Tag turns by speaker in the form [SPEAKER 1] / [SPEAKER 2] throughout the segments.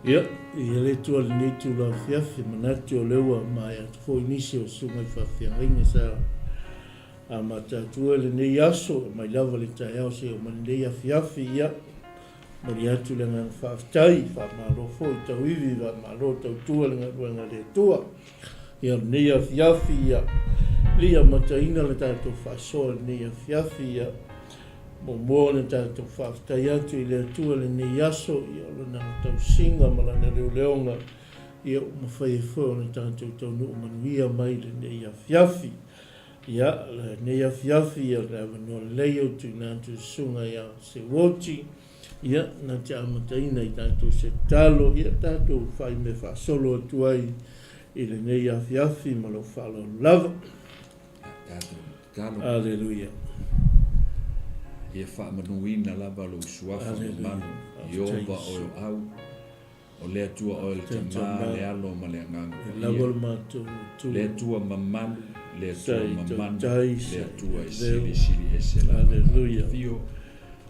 [SPEAKER 1] Ia, ia le tua le nei tu la fiafi, manati o leua mai atu fo inisi o sunga I whawhiangainga sa a matatua le nei aso, mai lava le tai au se o manei a fiafi ia, mori atu le ngang whaftai, whamaro fo I tau iwi, whamaro tau tua le ngā le tua, ia nei a fiafi ia, lia mataina le tātou whasoa le nei a fiafi ia, mo le tātou whaftai atu I le atua le nei aso ia o le nanga tau singa malana leo leonga ia o mawhai e whao le tātou tau nuu manuia mai le nei a fiafi ia le nei a fiafi ia le awanoa leo tu nātou sunga ia SEUOTI ia nā te amataina I tātou se talo ia tātou whai me whaasolo atu ai I le nei a fiafi ma lo whalo lava Alleluia
[SPEAKER 2] Ia whaamanuina lava lo suafa o manu, I oba o au, o lea tua o le tamā, le alo ma le angangu. Lea tua mamalu, lea tua mamanu, lea tua I sili ese lava. Fio,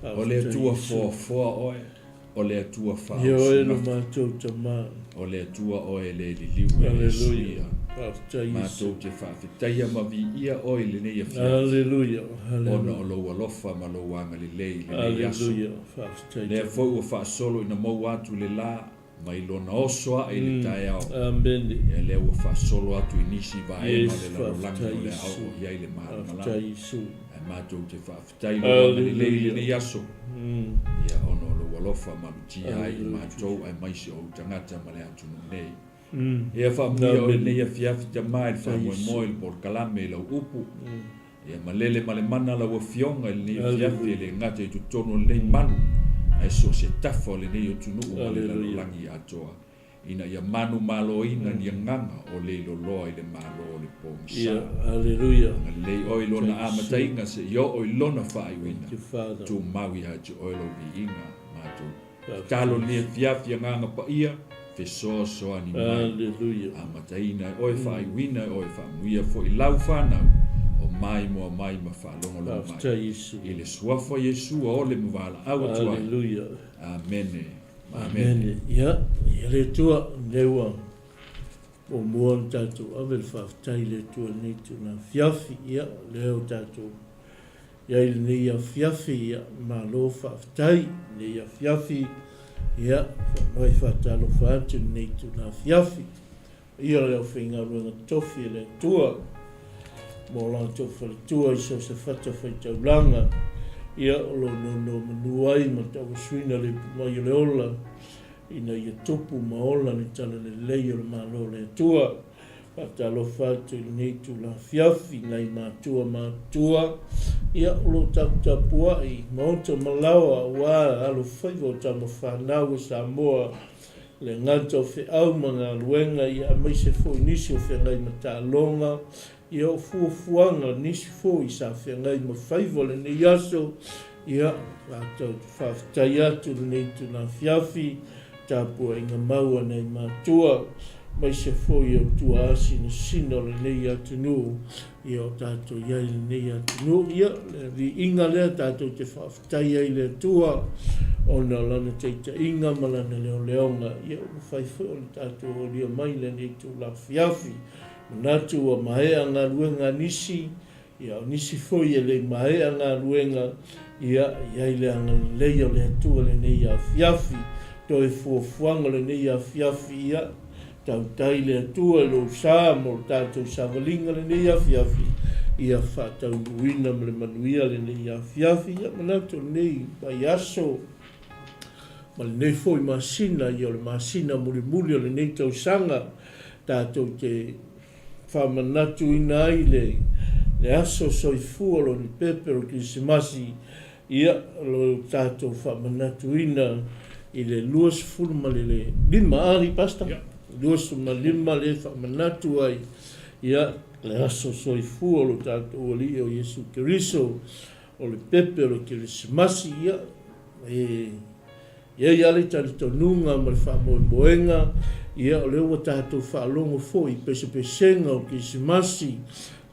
[SPEAKER 2] o lea tua foa oe, o lea tua whaosuna. O lea tua oe le liliu e suia. Mātou te whawhitaia mavi ia oi le nei a whia.
[SPEAKER 1] Alleluia.
[SPEAKER 2] Ona o lou alofa ma lou anga le lei le nei aso. Lea fau o whaasolo ina mau atu le la ma I lona osoa I le tae au.
[SPEAKER 1] Amen.
[SPEAKER 2] Ia lea o whaasolo atu I nisi vaema le larolangi o le au o iai le maramala. Mātou te whawhitai lo anga le lei le nei aso. Ia ona o lou alofa ma lutia ai mātou ai maisi o tangata ma le atu nei. Ia whamia o nei a fiafi te mai whamoe moe le por kalame lau upu. Ia malele male mana lau a fionga le nei a fiafi le ngata I tutono le nei manu. Ai so se tafo le nei o tunu o le langi atoa. Ina ia manu malo ina ni nganga o le loloa I le malo o le pongsa.
[SPEAKER 1] Alleluia.
[SPEAKER 2] Le oi lona amatainga se yo oi lona whaaiwina. Tu maui haji oilo vi inga mātou. Talo ni a fiafi nganga pa ia. Fesoa soa ni mai. Amataina oe whai wina oe whamuia fo I lau whanau o mai moa mai ma whalongo lo mai. I le suafa Iesu o le mwala awa tuai.
[SPEAKER 1] Alleluia.
[SPEAKER 2] Amene.
[SPEAKER 1] Amen. Ia le tua lewa o mua tātou awe le whaftai le tua nei tu na fiafi ia leo tātou. Ia I le nei a fiafi ia ma lo whaftai nei a fiafi ia noi whatalo whaatu nei tu na fiafi. Ia leo whinga ruanga tofi le tua. Mo la tofa le tua I so se whata whaitaulanga. Ia lo no manuai ma tawa suina le mai le ola. Ina ia topu maola ni tala le lei o le malo le tua. Whatalo whaatu nei tu na fiafi nei mātua. Ia lo tapua I maota malawa wa alo whaivo tama whanau Samoa le nganta o whiau mga luenga ia maise fo nisi o whengai matalonga ia o fuafuanga nisi fo I sa whengai ma whaivo le nei aso ia whatau whaftai atu le nei tu na fiafi tapua inga maua nei mātua maise fo I o tua asi na sino le nei atu nu ia o tātou iai le nei atu nu ia le vi inga lea tātou te whaftai ai le tua ona lana teita inga malana leo leonga ia o whaifo o le tātou o lia mai le nei tu la fiafi manatu o mahea ngā luenga nisi ia o nisi fo ia le mahea ngā luenga ia iai le anga lei o le atua le nei a fiafi to e fuafuanga le nei a fiafi ia tau tai le atua lo sa mo tātou savalinga le nei a fiafi ia whatau uina me le manuia le nei a fiafi ia manatu nei pai aso ma le nei foi masina ia le masina muli o le nei tau sanga tātou te whamanatu ina ai le aso SOIFUA lo ni pepe o krisimasi ia lo tātou whamanatu ina I le luas fulma le lima ari pasta luas ma lima le whamanatu ai ia le aso SOIFUA lo tātou ali o IESU Keriso o le pepe o krisimasi ia ia le tali tonunga ma le whamoemoenga ia o leo tātou whaalongo fo I pese-pesenga o krisimasi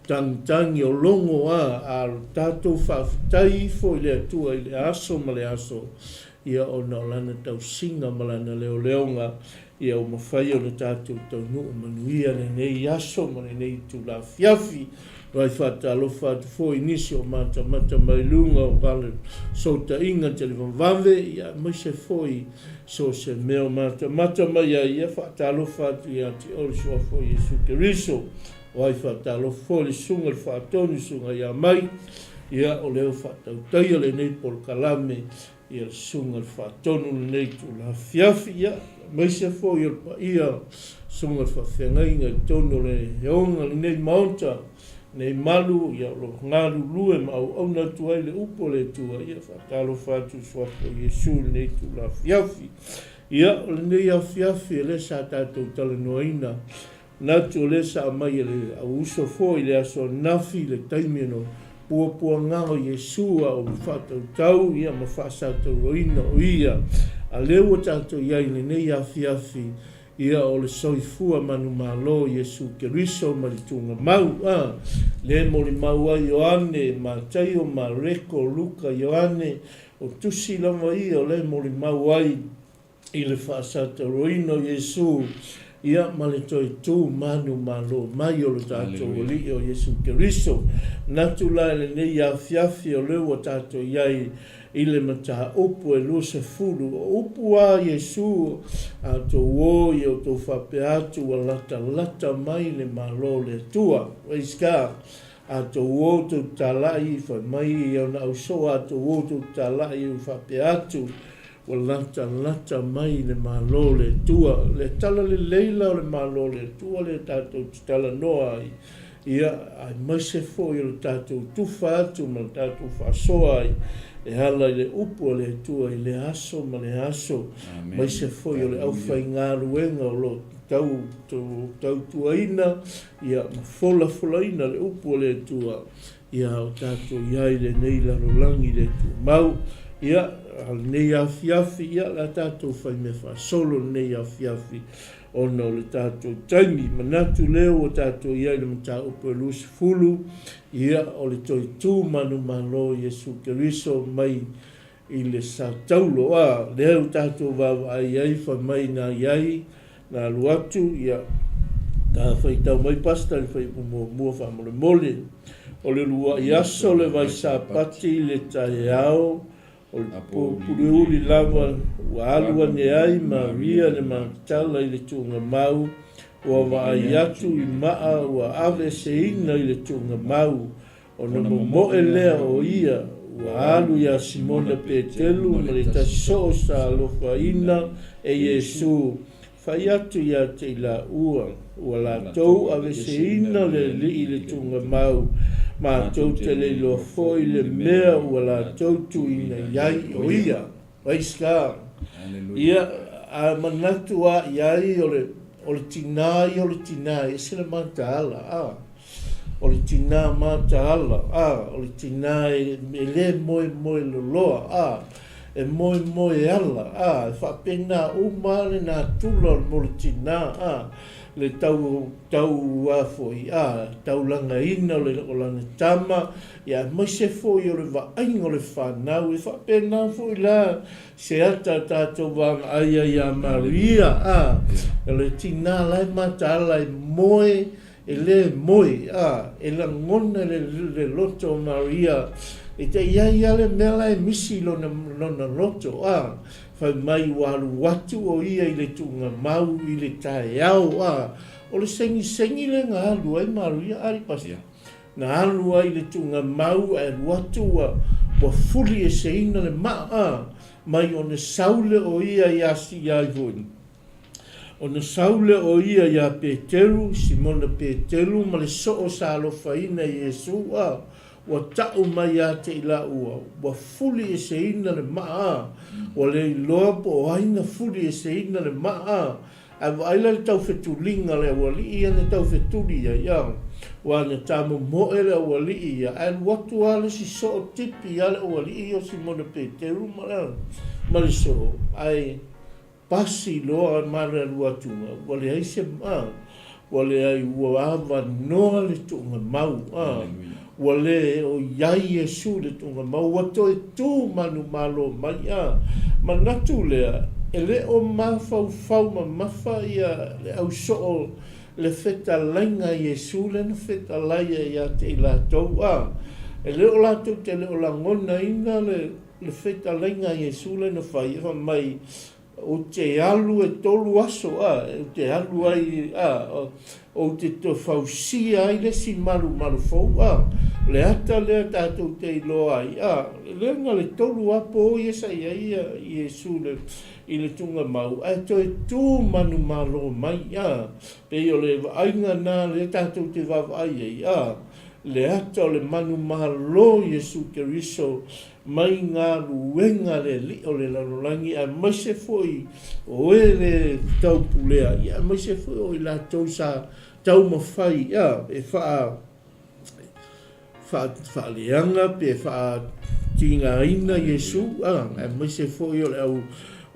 [SPEAKER 1] tangi o longo a tātou whawhitai fo I le atua I le aso ma le aso ia ona o lana tausiga ma lana leoleoga ia o mawhai o na tātou taunuu manuia nei aso ma nei tulafiafi vai whaatalofa atu fo inisi o mata mai lunga o kale sota inga te vave ia mai se foi so se meo mata mai ia whaatalofa atu ia te ori soa fo Iesu Keriso vai whaatalofa le sunga le whaatoni sunga ia mai ia o leo whaatautai le nei pol kalame ia sunga le whaatonu le nei tulafiafi ia mai se foi o pa ia sunga le whawhengai ngai tono le heonga le nei maonta nei malu ia lo ngalu lue ma au na tuai le upo le tua ia whakalo whatu swapo Iesu nei tu la fiafi ia o le nei a fiafi le sa tātou talanoina na tu le sa mai le au uso foi le aso nafi le taimino pua ngao Iesu o whatau tau ia ma whasa tau roina o ia a leo tātou iai le nei a fiafi ia o le SOIFUA manu malo Iesu Keriso ma le tunga mau le mo le mau a IOANE ma taio ma reko luka IOANE o tusi lama ia o le mo le mau ai i le whaasata roino Iesu ia ma le toi tū manu malo mai o le tātou o li o Iesu Keriso natu lai le nei a fiafi o leo o tātou iai i le mata upu e lua se fulu o upu a Iesu a tō o i o tō whape atu a lata mai le malo le tua weiska a tō o tō talai whai mai i au na au so a tō o tō talai i whape atu o lata mai le malo le tua le tala le leila o le malo le tua le tātou tala noa ia ai mai se fo i le tātou tufa atu ma le tātou whasoa ai e hala i le upo le tua i le aso ma le aso mai se foi o le au whai ngā ruenga o lo tau tuaina ia ma fola ina le upo le tua ia o tātou iai le nei larolangi le tu mau ia al nei a fiafi ia la tātou whai me whasolo nei a fiafi ona o le tātou taimi manatu leo o tātou iai le mata upo e lusi fulu ia o le toi tū manu malo Iesu Keriso mai i le sa taulo leo tātou wawa ai wha mai nā iai nā luatu ia ka whai tau mai pasta le whai mua wha mole o le lua i aso le vai sa pati le tae ao o le pure uli lava ua alua ne ai Maria le makatala i le tunga mau ua waai atu i maa ua ave se ina i le tunga mau o na momoe lea o ia ua alu ia Simona Petelu ma le taso sa alofa ina e Iesu fai atu ia te la ua la tau ave se ina le li i le tunga mau ma tau te le lo foi le mea ua la tau tu ina iai o ia waiska ia a manatu a iai o le tinai e sila mata ala o le tina mata ala o le tinai e le moe loloa e moe ala e whapena umane na tula mo le tina le tau foi tau langa ina o lana tama ia mai se foi o le vaainga o le whanau e whapena foi la se ata tātou wang aia ia Maria e le tina lai mata ala e moe e le moe e la ngona le loto Maria e te ia le mela e misi lona loto fai mai walu watu o ia i le tunga mau i le tae au o le sengi le ngā alu ai Maria ari pasi ngā alu ai le tunga mau e watu wa fuli e se ina le maa mai o ne saule o ia i asi i aivoni o ne saule o ia i a Petelu Simona Petelu ma le soo sa alofa ina Iesu wa tau mai a te ila ua wa fuli e se ina le maa wa le loa po o haina fuli e se ina le maa a waila le tau fetulinga le wali ia ne tau fetuli ia wa ne tamu moe le wali ia an watu ale si so tipi ale wali ia Simona Petelu ma le so ai pasi loa mara luatunga wale ai se maa wale ai ua ava noa le tunga mau wale o iai Iesu le tunga mau wato e tū manu malo mai a manatu lea ele o mafau ma mafa ia le au soo le feta lainga Iesu le na feta laia ia te ila tau a ele o lato te le o la ngona ina le feta lainga Iesu le na fai mai o te alu e tolu aso o te alu ai o te fausia ai le si malu fau le ata le tātou te iloa ai le nga le tolu apo o iesa ia Iesu le i le tunga mau to e tū manu malo mai pe o le ainga nā le tātou te vavai ai le ata o le manu malo Iesu Keriso mai ngā luenga le li o le lalolangi mai se foi o le tau pulea mai se foi o la tau sa tau mawhai e wha leanga pe wha tinga ina Iesu mai se foi o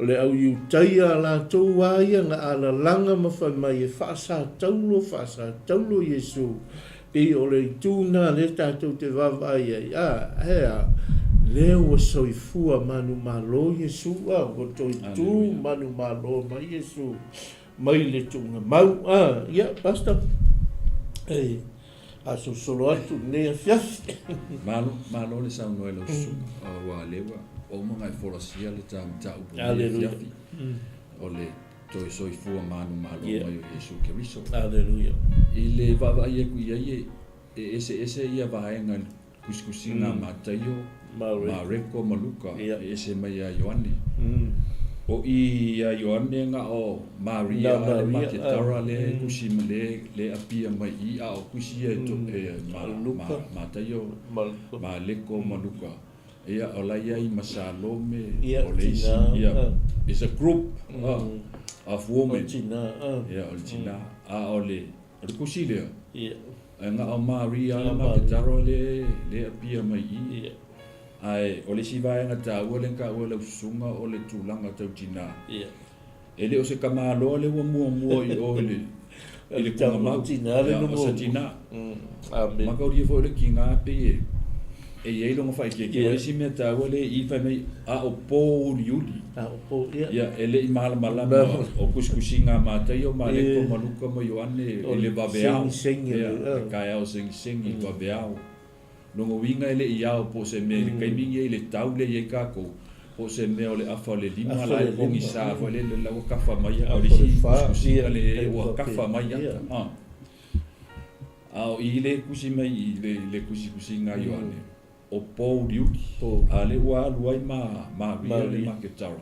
[SPEAKER 1] le au iutaia la tau waia ngā ala langa mawhai mai e wha sa taulo Iesu pe o le tūna le tātou te vavai hea leo SOIFUA manu malo Iesu o toi tū manu malo mai Iesu mai le tunga mau basta aso solo atu nea fiafi
[SPEAKER 2] malo le sau noe lo su wa lewa o mga e folasia le ta upu le fiafi o le toi SOIFUA manu malo mai Iesu Keriso
[SPEAKER 1] aleluia
[SPEAKER 2] i le vava ia ku ia ese ia vaenga kuskusina matayo Mareko Maluka ese mai a IOANE o i a IOANE nga o Maria le maketara le kusi le apia mai i a o kusi e matayo Mareko Maluka ia o la ia i masalome o le isi it's a group of women ia o le tina a o le kusi le nga o Maria le maketara le apia mai i ai o le sivaenga tāua le ka ua lausunga o le tūlanga tautina ele o se kamalo le ua mua i o le kunga mau o sa tina makauria fo le ki ngā pe e iei longa whai ke o si mea tāua le i whai mai a o pō uli ele i mala o kuskusi ngā mātai o Mareko Maluka mo IOANE o le waweao kai au sengi waweao Nongo winga ele iao po se me kaimingi ele tau le ye kako po se me ole afa le lima la kongi sa fo le la kafa mai o le si le o kafa mai au ile kusi mai le kusi nga IOANE o po diuti ale wa luai ma le maketara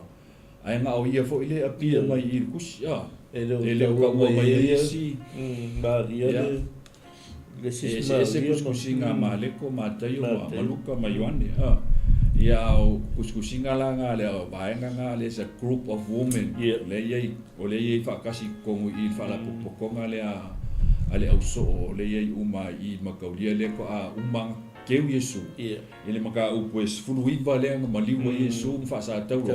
[SPEAKER 2] ai nga o ia fo ile apia mai il kusi ele o ka mai si
[SPEAKER 1] Maria
[SPEAKER 2] ese kuskusinga Mareko matayo Maluka ma IOANE ia o kuskusinga la nga le vaenga nga le a group of women le ye fakasi kongu I fala pokonga le ale auso le ye uma I makaulia le ko a uma keu Iesu ele maka upes fuluiva le nga maliwa Iesu mfasa tau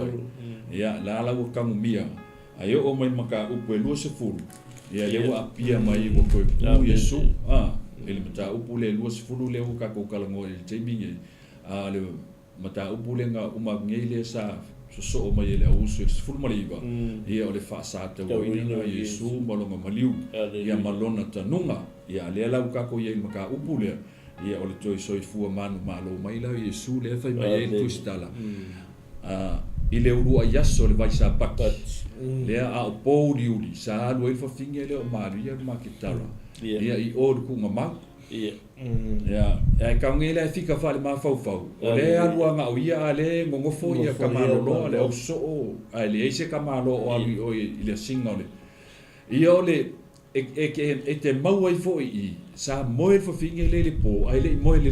[SPEAKER 2] ia la kamu mia ayo o mai maka upe lu se fulu ia le wa apia mai ko ko Iesu ele mata upu le lua sifulu le ka ko kalango le teminge le mata upu le nga uma ngele sa so mai le usu sifulu maliva ia ole fa sa te woina Iesu malonga maliu ia malona tanunga ia le la ka ko ia maka upu le ia ole toi SOIFUA manu malo mai la Iesu le fa mai e tustala ile uru ayaso le vai sa pakat le a po uli sa lo fa finge le Maria maketara ia I o ku ngama ia ka ngela fika fale ma fau o le alua nga o ia ale ngofo ia kamalo le o so ale ese kamalo o ali o ile singa le ia ole e te mau ai fo I sa moe fo finge le po ai le moe le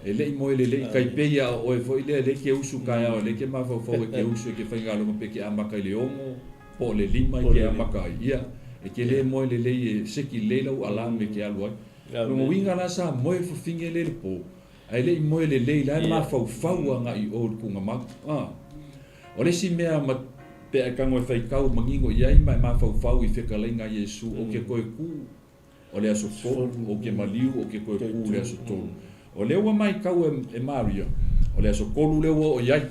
[SPEAKER 2] ele moe le kai pe ia o fo ile le ke usu ka ia le ke ma fo ke usu ke fainga lo pe ke amaka le ongo po le lima ke amaka ia e ke le moe le seki le lau ala me ke alua no winga la sa moe fo finge le po ai le moe le la ma fau nga I o ku ngama o le si mea ma pe ka ngoi fai kau mangingo ia I ma fau I feka lenga Iesu o ke koe ku o le aso fo o ke maliu o ke koe ku le aso tolu o le ua mai kau e Maria o le aso kolu le ua o iai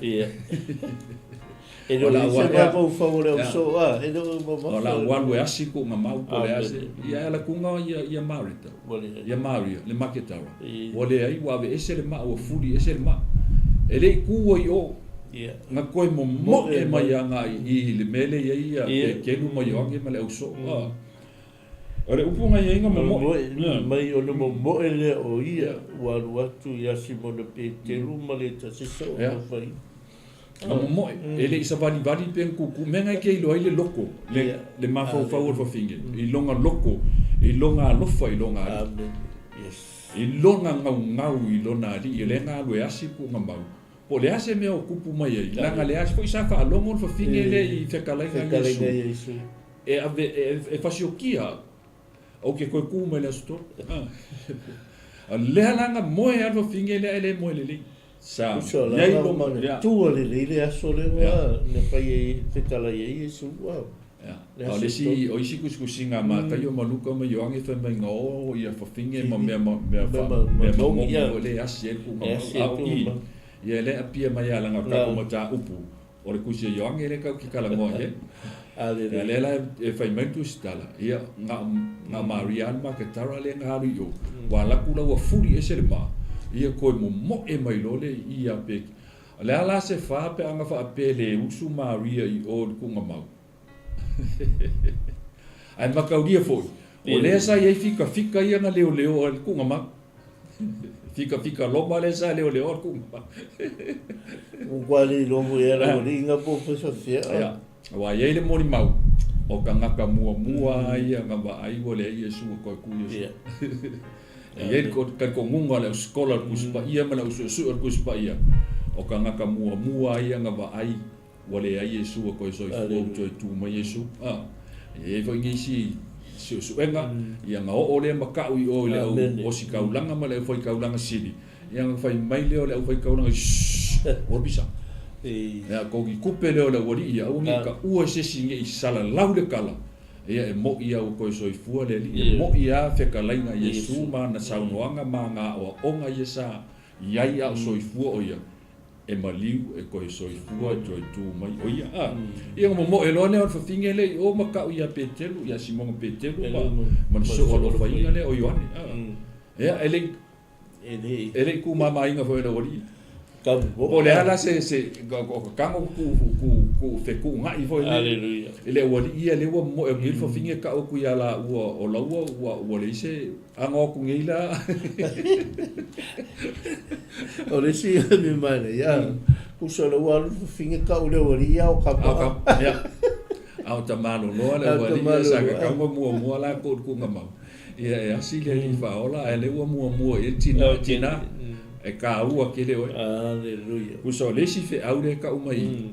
[SPEAKER 1] e no le se va po fa le so e no
[SPEAKER 2] o la walu e asi ko mamau ko le asi ia la kunga ia Marita ia Maria le maketawa o le ai wa ese le ma o fuli ese le ma ele ku o nga koe mo e mai anga I le mele ia ke lu mo yo nge male so ore upunga ia inga mo
[SPEAKER 1] mai o le mo ele o ia wa watu ia simona pe ke lu male ta se so fai
[SPEAKER 2] mo ele isa vali pen ku menga ke ilo ile loko le mafo fa finge I longa loko I longa lofa I longa I longa ngau I lona di ele nga lo asi ku ngambau po le ase me o kupu mai ai langa le ase foi sa fa longo fa finge le I fekala Iesu e fasiokia o ke koe ku mai le sto le langa mo e alfa finge le mo le sa
[SPEAKER 1] yai lo mana tu le aso le ne pai fekala Iesu wow
[SPEAKER 2] o le si o isi kusinga ma ta yo maluka ma yo ange fa mai ngo ia fa finge ma me mo le ase ku ma ia le apia mai ala nga ka mo ta upu o le kusi yo ange le ka ki kala ngo he le la e fai mentu stala ia nga Marian ma ke tara le nga haru yo wala kula wa furi ese le ma ia koe mo e mai lole ia pe le ala se fa pe anga fa pe le usu Maria I o ku ngamau ai makaudia foi o le sa ia fika ia nga leo o ku ngamau fika loma le sa leo ku ngamau
[SPEAKER 1] o quali lomo era o ringa po fa fia
[SPEAKER 2] wa ia le moni mau o ka ngaka mua ia nga ba ai o le Iesu ko ku Iesu ia ko ka ngunga le skola ku spa ia mala usu ku spa ia o ka ngaka mua ia nga ba ai o le Iesu ko SOIFUA to tu mai Iesu e foi ngisi su enga ia nga o le makau I o le o si kaulanga ma le foi kaulanga sili ia nga fai mai le o le foi kaulanga o bisa ia ko ki kupe le o le wori ia o ngi ka ua se singe I sala lau le kala ia e mo ia o ko SOIFUA le mo ia fekalainga Iesu ma na saunoanga ma nga o onga Iesa ia ia SOIFUA o ia e maliu e ko SOIFUA to tu mai o ia ia mo e lo ne o finge le o makau ia Petelu ia Simon Petelu ma so o fa ia le o IOANE ia ele ku mama inga foi le wori o le ala se kango ku fe ku ngai foi
[SPEAKER 1] Aleluia
[SPEAKER 2] ele wori ia le wo mo e ngil fa finge ka o ku ia la o la o le se ango ku ngila
[SPEAKER 1] o le si mi mai ya ku so le wa finge ka o le wori ia o ka
[SPEAKER 2] ya au tamalo no le wori sa ka kango mo la ko ku ngama ia asi le fa ola ele wo mo e tina e ka ua ke le oi
[SPEAKER 1] aleluia
[SPEAKER 2] uso le si fe au le ka umai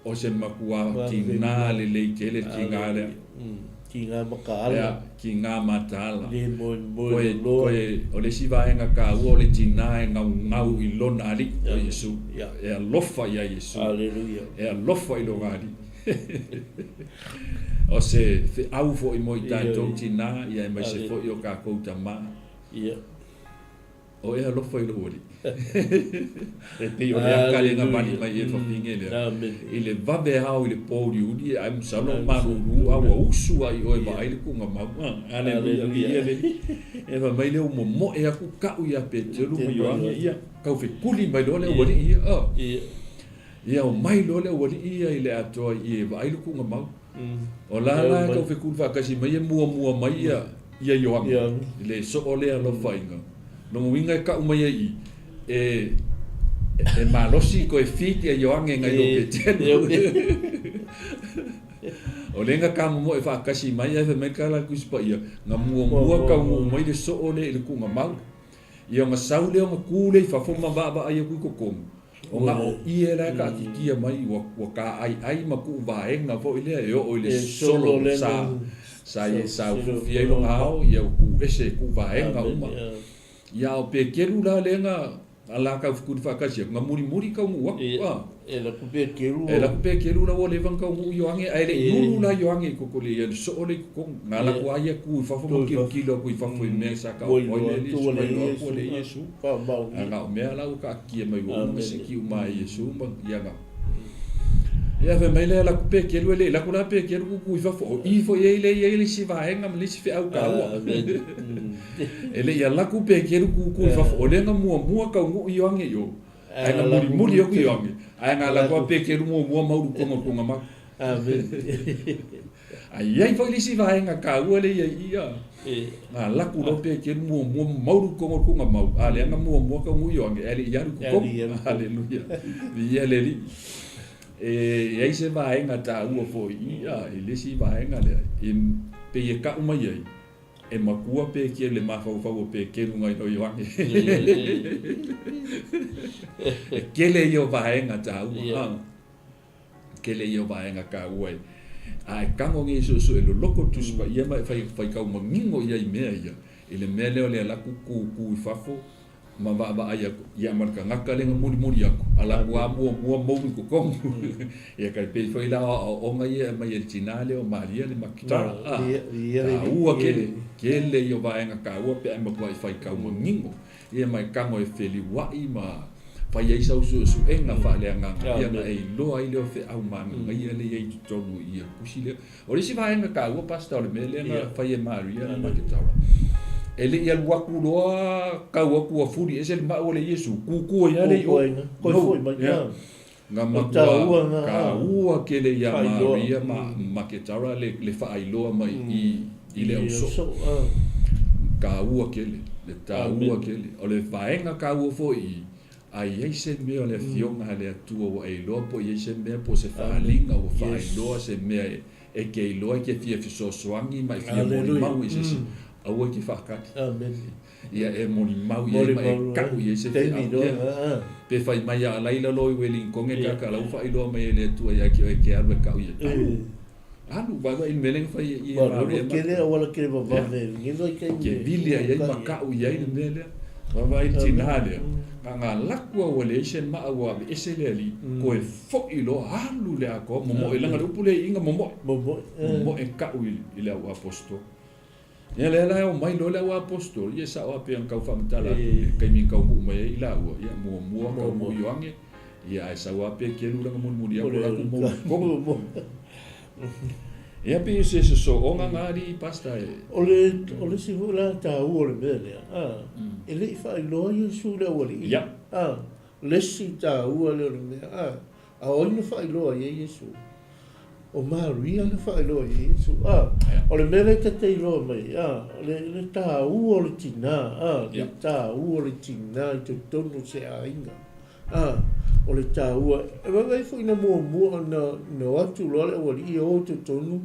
[SPEAKER 2] o se makua tina le kele tinga le
[SPEAKER 1] kinga makala
[SPEAKER 2] kinga matala
[SPEAKER 1] le mo
[SPEAKER 2] ko o le si va nga ka ua le tina nga ngau I lona ali o Iesu e lofa ia Iesu
[SPEAKER 1] aleluia
[SPEAKER 2] e lofa I lo ngadi o se fe au fo I mo I tanto tina ia mai se fo I o ka kouta ma
[SPEAKER 1] ia
[SPEAKER 2] o e lofa I lo wori e te o le akale nga mani mai e whawhinge lea I le vabe hao I le pōri udi ai msalo maruru awa usu ai o e wa aile ku nga mau aleluia e wa mai leo mo e aku kau ia Petelu mo yoanga ia kau fe kuli mai lo le wari ia ia o mai lo le wari ia I le atoa I e wa aile ku nga mau o la kau fe kuli whakasi mai e mua mai ia yoanga le so o lea lo whainga no winga ka umai ai e malosi ko e fiti a yoange ngai lo Petelu o lenga ka mo e whakasi mai e me kala kuspa ia nga mua ka mai le so o le ku nga mau ia nga sau le nga kule fa foma ba ai ku ko kom o nga o ia la ka tikia mai wa ka ai ma ku va enga fo ile e o ile solo sa fia lo ngao ia ku ese ku va enga uma ia o pe keru la lenga ala ka fu fa ka si nga muri ka mu wa
[SPEAKER 1] e la ku pe
[SPEAKER 2] ke lu la wo le van ka mu yo ange ai le lu la yo ange ko le ya so le ko nga la kwa ya ku fa mo ki lo ku fa mo me sa ka o le Yesu
[SPEAKER 1] pa ba
[SPEAKER 2] nga me ala ka ki mai wo me se ki ma Yesu ma ya ga ya ve mai le la ku pe ke lu le la ku la pe ke lu ku fa fo I fo ye le si va nga me le si fe au ka wa ele ya la ku pe ke lu ku fa fo le nga mu ka ngu yo ange yo ai nga muri yo ku yo ange ai nga la ku pe ke lu mu ma ru ko nga ma ai ai fo le si va nga ka u le ia nga la ku lo pe ke mu ma ru ko nga ma ale nga mu ka ngu yo ange ele ya ru ko haleluya ia le li e ai se vai nga ta u fo ia ele si vai nga le in pe ye ka uma ye e makua pe ke le ma fa pe ke lunga no yo ange ke le yo vai nga ta u ke le yo vai nga ka u ai kango ngi so e lo loko tu spa ia mai fa ka uma ngingo ia I mea ia ele mele ole la ku fa fo ma va ia marka ngaka le muri aku ala wa mo ko kong ia ka pe foi la o ngai mai el chinale o maria le makita u kele yo va nga ka u pe ma vai fai ka mo ngingo ia mai kango e feli wa I ma fa ia sa su enga fa le nga ia na e lo ai le fe au man ngai le ia tonu ia kusile o le si va nga ka u pastor le mele nga fa ia maria le makita ele ia waku loa ka waku furi ese ma ole Yesu ku ia le o
[SPEAKER 1] ko foi ma
[SPEAKER 2] nga makua ka ua ke le ia Maria ma ke tara le fa ailoa mai I le uso ka ua ke le ta ua ke le o le vaenga ka ua foi ai ese me o le fionga le atua o ailoa po ese me po se fa linga o fa ailoa se me e ke ailoa ke fia fiso soangi mai fia mo mau ese aua ki whakati.
[SPEAKER 1] Amen.
[SPEAKER 2] Ia e moni mau ia mai kau ia se te au. Pe whai mai a laila loi weling konge kaka lau whai loa mai ele tua ia ki o e ke alu e kau ia. Anu, waiwa in meleng whai ia maria.
[SPEAKER 1] Kere a wala kere wa wale.
[SPEAKER 2] Ke vilia ia ma kau ia in melea. Waiwa in tinalea. Ka ngā lakua wale ese maa wa ese lea li. Ko e whoi loa alu lea ko. Momo e langa rupu lea inga momo. Momo e kau I lea o apostol. Ia le o mai lo le o apostol ia sa o pe an kau famatala kai min kau mu mai ila o ia mo kau mo yoange ia sa o pe ke lu mo ia mo ia pe se so o ngari pasta
[SPEAKER 1] ole si hula ta o le mele ele fa lo Yesu le o le
[SPEAKER 2] ia
[SPEAKER 1] le si ta o le me a o no fa lo Yesu o Maria le fa lo Yesu o le mele te lo mai le ta o le tina le ta o le tina te tonu se ainga o le ta o e vai foi na mo no atu lo le o I o te tonu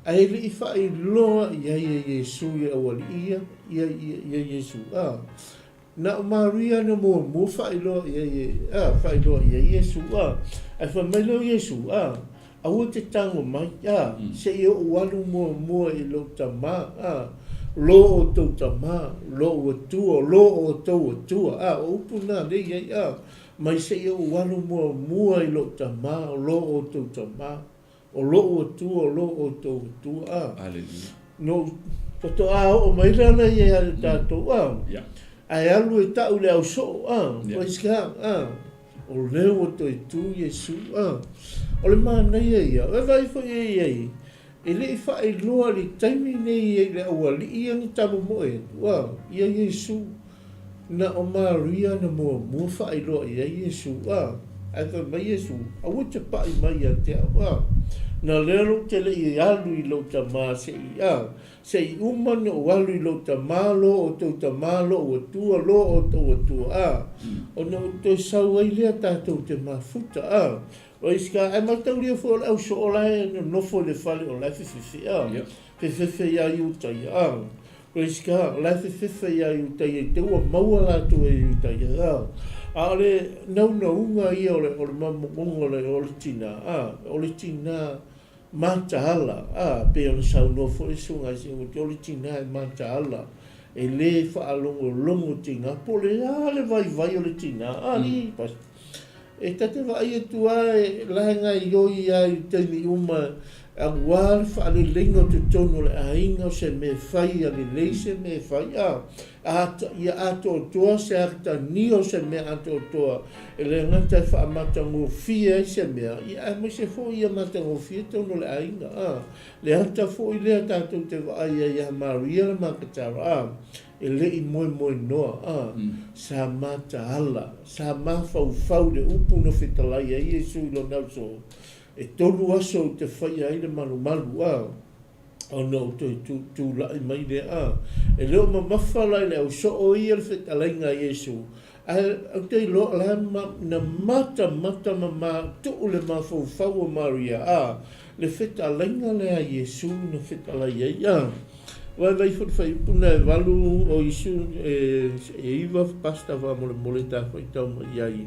[SPEAKER 1] ai le fa lo ia Yesu ia o ia Yesu na Maria na mo fa lo ia fa lo ia Yesu ai fa mai lo Yesu au te tango mai se o walu mo I lo tama lo o to tama lo o tu lo o to o puna le mai se o walu mo I lo tama lo o to tama o lo o tu lo o to
[SPEAKER 2] haleluya
[SPEAKER 1] no to o mai la ia tato ai alu e tau le au so pois ka o leo to tu Yesu o le mana ia e vai foi ia ele fa I loa li taimi nei le o li ia ni tamu mo ia Yesu na o Maria na mo fa I loa ia Yesu ai fa mai Yesu a o te pa I mai a te na lero te le I alu I lo tama se se uma no alu I lo tama lo o to tama lo o tua lo o to o no to sau ai le tatou te mafuta o iska e matau lia fo au so ola no fo le fale o la fe ya yu tai o iska la fe ya yu tai te o maua tu e yu tai ale no unga ia o le mamongo le o le tina matahala pe o sau no fo sunga si o le tina matahala e le whaalongo tinga, po le vai o le tinga, ali pas. E tate vai e tua e lahenga I oi ai teimi uma, a wāre whaalelenga te tono le ainga se me whai a le leise me whai ia ato toa se akta nio se me ato toa e le ngata whaamata ngō fia se mea ia me se fo ia mata ngō fia tono le ainga le hata fo I lea tātou te waia ia maria le makatara e le I moe noa sa mata ala sa mawhau le upu no whetalai a IESU lo nau so e tolu aso te whai ai le malu o no tu lai mai le e leo mawhawhalai le au so o ia le whetalainga IESU au te lo la na mata ma tu le mawhau o Maria le whetalainga le a IESU na whetalai ai vai whai puna e walu o isu e iwa pasta wa mole ta whai tau mai ai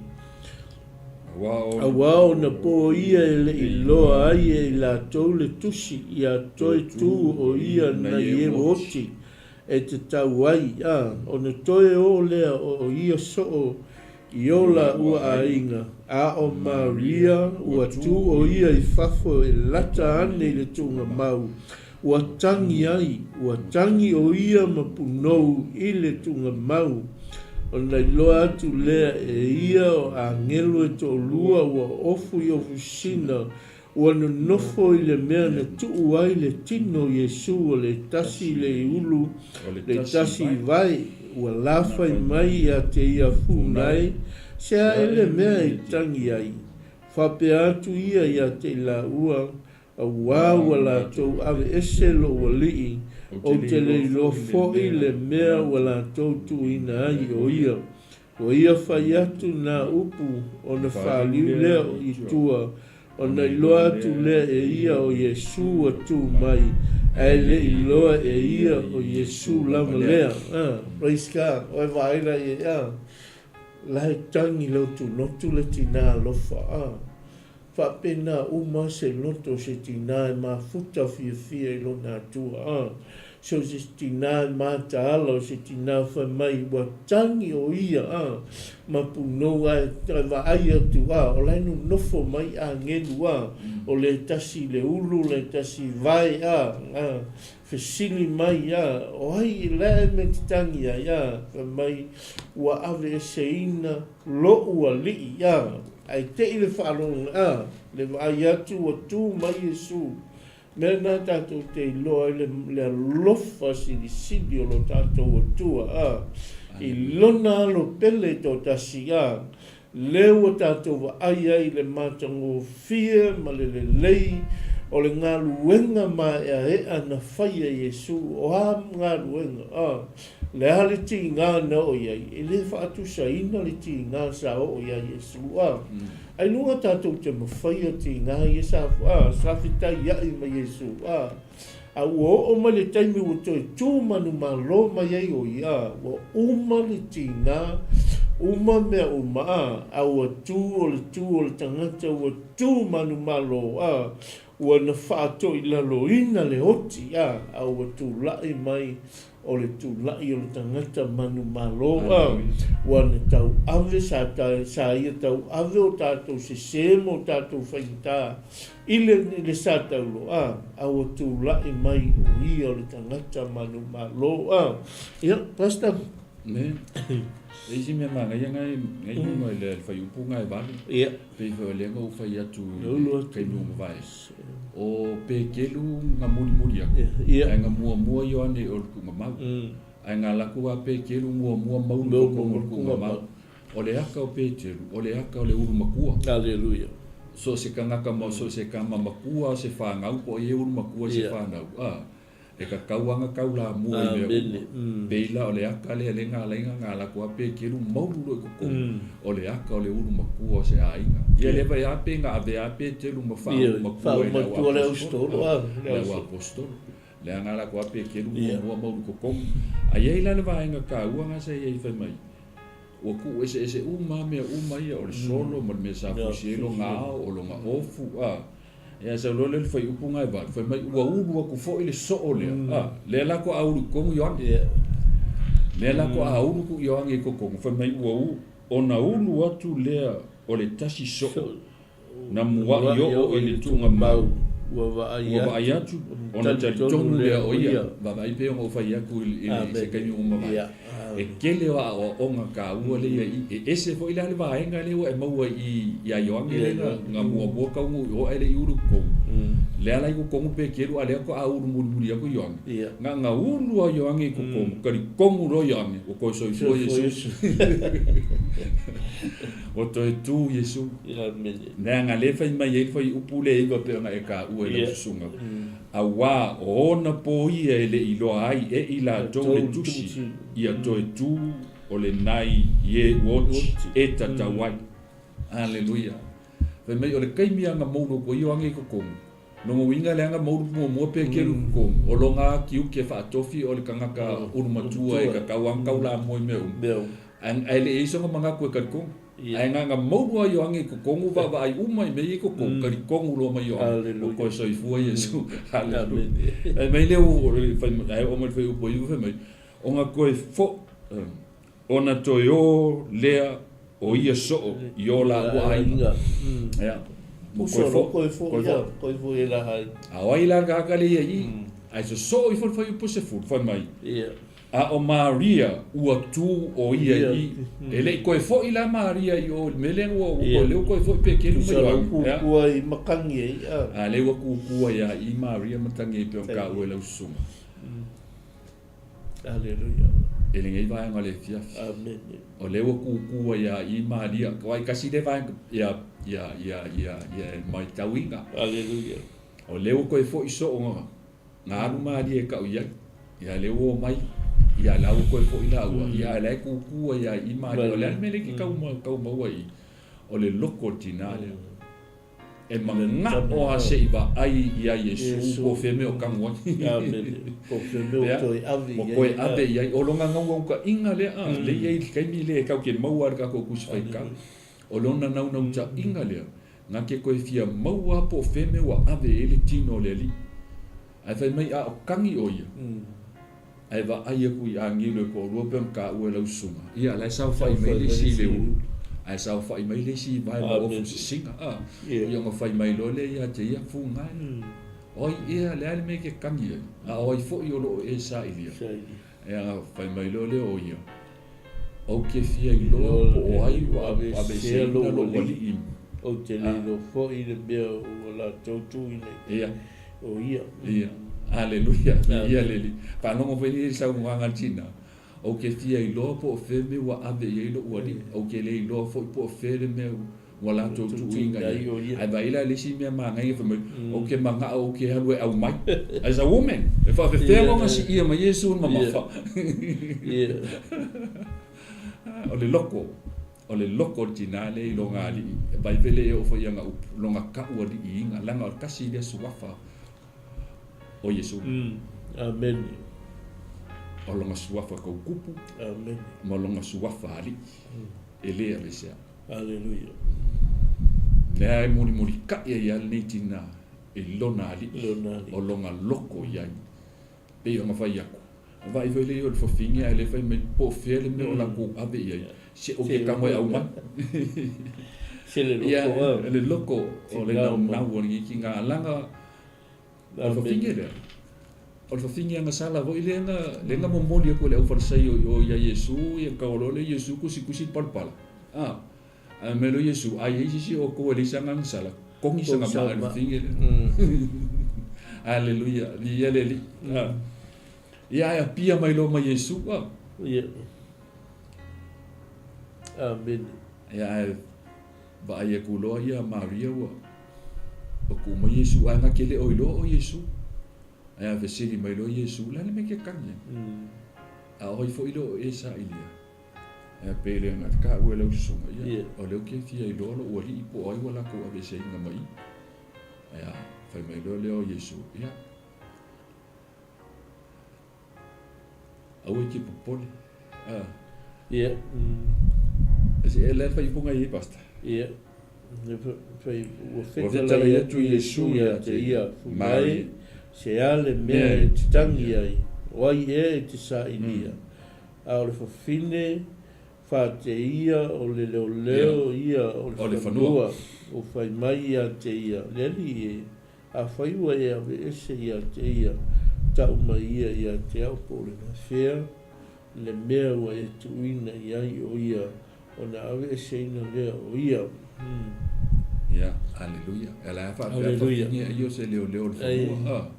[SPEAKER 1] Awao na po ia le iloa ai e la tau le tusi ia toi tu o ia na SEUOTI e te tau ai o na toe o lea o ia so I ola ua ainga o Maria ua tu o ia I fafo e lata ane le tunga mau ua tangi ai ua tangi o ia mapunou I le tunga mau o nei loa atu lea e ia o a ngelu e to lua ua ofu I ofusina ua no nofo I le mea na tuu ai le tino IESU o le tasi le ulu le tasi vai ua lafa I mai a te ia funai sea e le mea I tangi ai whape atu ia te la ua a ua la tau ave ese lo ua lii o te le lo foi le mea wala tautu ina ai o ia whai atu na upu o na whaliu lea I tua o na iloa atu lea e ia o IESU atu mai e le iloa e ia o IESU lama lea praise God o e vaira e lahe tangi lau tu notu le tina lofa whapena uma se loto se tina e mafuta fia I lo na tua so se tina e mata ala se tina whai mai wa tangi o ia mapuno ai wa ai atu o lainu nofo mai a ngelu o le tasi le ulu le tasi vai fesili mai o ai le me tangi whai mai wa ave se ina lo ua li ai te I le whaalonga le vai atu o tu mai IESU mena tātou te iloa le lofa sidi o lo tātou o tua I lona alo pele tō tasi leo o tātou wa ai le mātango fia ma le lei o le ngā luenga ma ea na whaia IESU o ngā luenga le hale ti ngā na o iai e le whaatu sa ina le ti ngā sa o iai IESU ai nunga tātou te mawhaia ti ngā IESU sa whitai iai ma IESU a ua o ma le taimi o toi tū manu ma lo ma iai o ia ua uma le ti ngā uma mea uma a ua tū o le tangata ua tū manu ma lo ua na whaato I laloina le oti a ua tū lai mai o le tū lai o le tangata manu malo ua na tau ave sa ia tau ave o tātou se semo tātou whainta I le sa tau lo a ua tū lai mai o ia o le tangata manu malo ia pasta
[SPEAKER 2] ne Eisi mea manga ia ngai hunga I le whai upunga e wale.
[SPEAKER 1] Ia.
[SPEAKER 2] Pei whai lenga u whai atu kai munga vai. O pe kelu ngā muri aku.
[SPEAKER 1] Ia.
[SPEAKER 2] Ai ngā mua IOANE o lukunga mau. Ai ngā laku a pe kelu mua mau lukunga mau. O le aka o pe telu, o le aka o le uru makua.
[SPEAKER 1] Aleluia.
[SPEAKER 2] So se ka ngaka mau, so se ka makua se whangau, po e uru makua se whanau. E ka kauanga kaula mua I mea Beila o le aka le ngā ngā laku ape kiru mauru e koko o le aka o le uru makua o se ainga ia le vai ape ngā ave ape telu mawhau makua
[SPEAKER 1] makua le apostolo
[SPEAKER 2] le apostolo le ngā laku ape kiru mua mauru koko a iei la le vaenga ka uanga se iei whai mai o ku ese uma mea uma ia o le solo ma le mea sa fusielo ngā o lo ngā ofu ia sa lo le fai upunga e vai fai mai ua ulu aku fo ile so o lea le la ko auru kongu yoan Nela ko a ulu ku ioange ko kongo fa mai ua ona ulu atu lea o le tasi so na mua yo o le tunga mau wa ai atu ona tali tonu lea o ia va vai pe o fa ia ku se kai uma va e kele wa o onga ka ua le e ese fo ila le va enga le e mau i ia ioange le nga mua bo ka ngu o ele ulu ko le ala ko kongo pe keru ale ko a ulu muri ko ioange nga ulu o ioange ko kongo kari kongo ro ioange o ko SOIFUA Yesu o to tu Yesu na nga le fa mai e fa upule e go pe nga e ka ua le sunga a wa ona po i ele i lo ai e ila to le tusi ia to tu o le nai ye watch e tatawai haleluya fa mai o le kaimi anga mo ko ioange ko kongo no mo winga le anga mo pe ke ko o longa ki u ke fa tofi o le kanga ka urmatua e ka kawang kaula mo me an ele e so manga ko ka ko ai nga mo yo ange ko kongu va vai uma me ko ka kongu lo ma yo ko SOIFUA Yesu haleluya ai me le o fa ai o mo fe u po yu fe me o nga ko fo ona to yo le o ia so yo la wa ai ya
[SPEAKER 1] ko fo ila hai
[SPEAKER 2] a ila ka le ai ai so i fo se fu fa mai a o Maria ua tu o ia i ele ko fo ila Maria yo mele o le ko fo pe ke lu
[SPEAKER 1] ya ku i makangi
[SPEAKER 2] a le ku ya i Maria matangi pe ka o le suma
[SPEAKER 1] haleluya
[SPEAKER 2] ele ngai vai ngale fia
[SPEAKER 1] amen
[SPEAKER 2] o le ku ya i Maria ko ai kasi de vai ya mai tawinga
[SPEAKER 1] haleluya
[SPEAKER 2] o le ko fo iso nga lu Maria ka o ya le o mai ia la ko fo ila ua ia la ku ya i Maria o le mele ki ka uma wai o le loko tinale e manga o a se iba ai ia Yesu ko feme o kangwa
[SPEAKER 1] amen ko feme o toi ave
[SPEAKER 2] mo ko ave ia o longa ngau ka inga le le ia kai mi le ka ke mau ka ko kusfai ka o lona nau ta inga le nga ke ko fia mau po feme wa ave ele tino le li ai fai mai a kangi o ia ai va ai ku ia ngilo ko rope ka u le suma ia la sa fai mai le si le ai sa fai mai le si vai mo fu singa ia ngo fai mai lo le ia te ia fu ngai oi ia le me ke kangi a oi fo yo lo e sa ilia ia fai mai lo le o ia o ke fia i lo po ai wa ave se lo li
[SPEAKER 1] o te lo fo i le be o la tu
[SPEAKER 2] ia
[SPEAKER 1] o ia
[SPEAKER 2] haleluya ia leli pa no mo feli sa mo nga china o ke fia i lo po feme wa ave i lo wali o ke le lo fo po fere me wala to inga ai ba ila le si me ma ngai feme o ke manga o ke halwe au mai as a woman if I feel long as ia ma Yesu ma fa o le loko tinale i lo ngali ba vele o fo yanga longa ka ua di inga langa kasi dia suafa o Yesu
[SPEAKER 1] amen
[SPEAKER 2] o longa suafa ko kupu
[SPEAKER 1] amen
[SPEAKER 2] mo longa suafa ali ele alesia
[SPEAKER 1] haleluya
[SPEAKER 2] nei moni ka ia nei tina e lona ali o longa loko ia pe o nga fai ako vai vele o fo finga ele fai me po fele me o la ko ave ia se o ke kamo au ma
[SPEAKER 1] se le
[SPEAKER 2] loko o le na woni ki nga langa o fo finga le o fo finga nga sala vo ile nga mo moli ko le o farsai o ia Yesu ia ka o le Yesu kusi palpala a me lo Yesu ai si o ko le sanga sala ko ngi sanga ma finga haleluya ia le ia pia mai lo ma Yesu
[SPEAKER 1] ia amen
[SPEAKER 2] ia ba ia kulo ia Maria wa o ku ma Yesu ana kele o lo o Yesu ia vesili mai lo Yesu la le me ke kanya a oi fo ilo esa ilia ia pele na ka o lo so ia o lo ke fia ilo lo o li po ai wala ko ave se nga mai ia fa mai lo le o Yesu ia aui ki popole
[SPEAKER 1] ia
[SPEAKER 2] ese ele fai punga i basta
[SPEAKER 1] ia fai o fetala ia tu Yesu ia te ia mai se ale me te tangi ai o ai e te sa inia a o le whawhine, whate ia, o le leo ia, o le whanua, o whai mai ia te ia. Leli e, a whaiua e a we ese ia te ia, tau mai ia te au po le na whea, le mea ua e tuina iai o ia, o na awe ese ina lea o ia.
[SPEAKER 2] Ya, aleluia. Ela fa fa io se leo le whanua.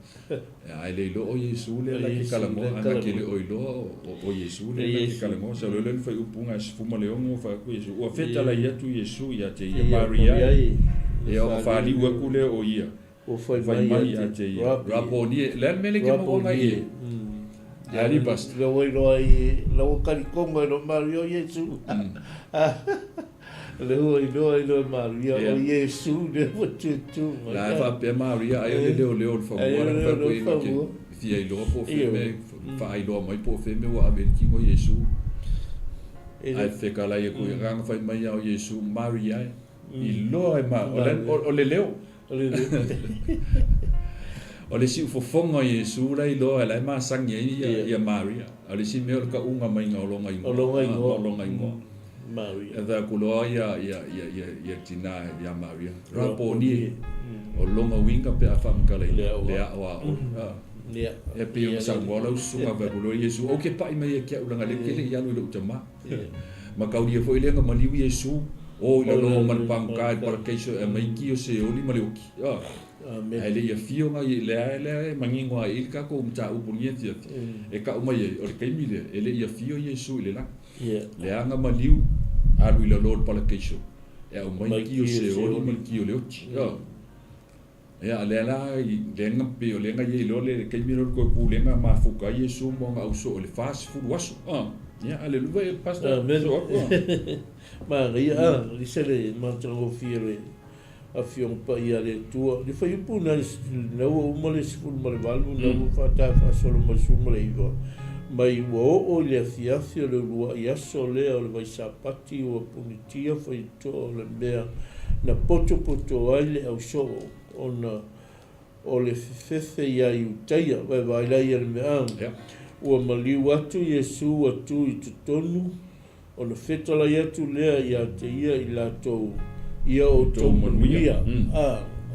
[SPEAKER 2] Ai le lo o Yesu le la ke kalamo ana ke le o lo o Yesu le la ke kalamo sa le fa upunga se fuma le o fa ku Yesu o feta la ia tu Yesu ia te ia Maria e o fa li wa ku le o ia
[SPEAKER 1] o fa
[SPEAKER 2] mai ia te ia raponi le mele ke mo mai ya li bas
[SPEAKER 1] lo kali kongo no Mario Yesu le Maria o Yesu le tu
[SPEAKER 2] la fa pe Maria ai le fa wa fa ku ti ai lo po fe me fa ai lo mai po fe me wa ben ki mo Yesu ai fe kala ye ku rang fa mai o Yesu Maria i lo ai ma o le leo o le si fofonga Yesu la i lo ai ma sang ye ya Maria o le si me o ka unga mai nga o longa ingo Maria. Da kuloa ya tina ya Maria. Raponi o longa winga pe afam kale le awa. E pe o sa bola sunga va kulo Yesu. O ke pai mai ke ulanga le kele ya lu tama. Ma kauli e foi lenga mali Yesu. O le lo man pam kai para que so mai ki o se oli mali o ki. Ele ia fio nga le mangingo ai ka ko mta upunia tia. E ka mai o ke mile ele ia fio Yesu le la. Le anga maliu alu ila lord pala keisho e o mai ki o se o mai ki o le oti e a le la i lenga pe o lenga ye lo le ke miro ko ku lenga ma fuka Yesu mo nga uso o le fast food waso ya aleluia pastor
[SPEAKER 1] Maria li sele mantango fiere a fion pa ia le tua li fai puna na o mo le sful mo le valu na o fata fa solo mo su mo le ivo mai o le fiafia le lua ia sole o le vai sapati o punitia foi to le mea na poto ai le au so ona o le fefe ia iutaia vai la ia le mea o maliu atu Yesu atu i tutonu o na fetola atu lea ia te ia i latou ia o tau manuia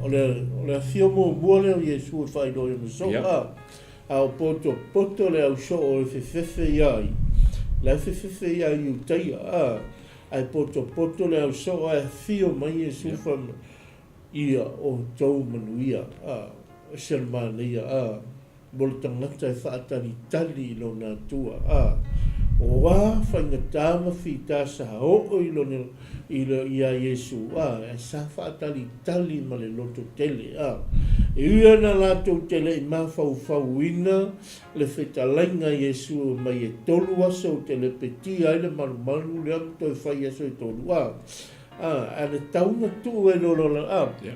[SPEAKER 1] o le afio mo buole o Yesu e fai no e so ao poto le au so o fefe iai la fefe iai iutaia ai poto le au so ai fio mai Yesu fam ia o tau manuia sermania bol tangata e whaatari tali lo na tua o wā whaingatama whita sa o ia Yesu e sa whaatari tali ma le loto tele e ua na lato tele i ma fau le whetalainga Yesu mai e tolu aso tele peti ai le malu le amto e whai aso e tolu a le tauna tu e lolo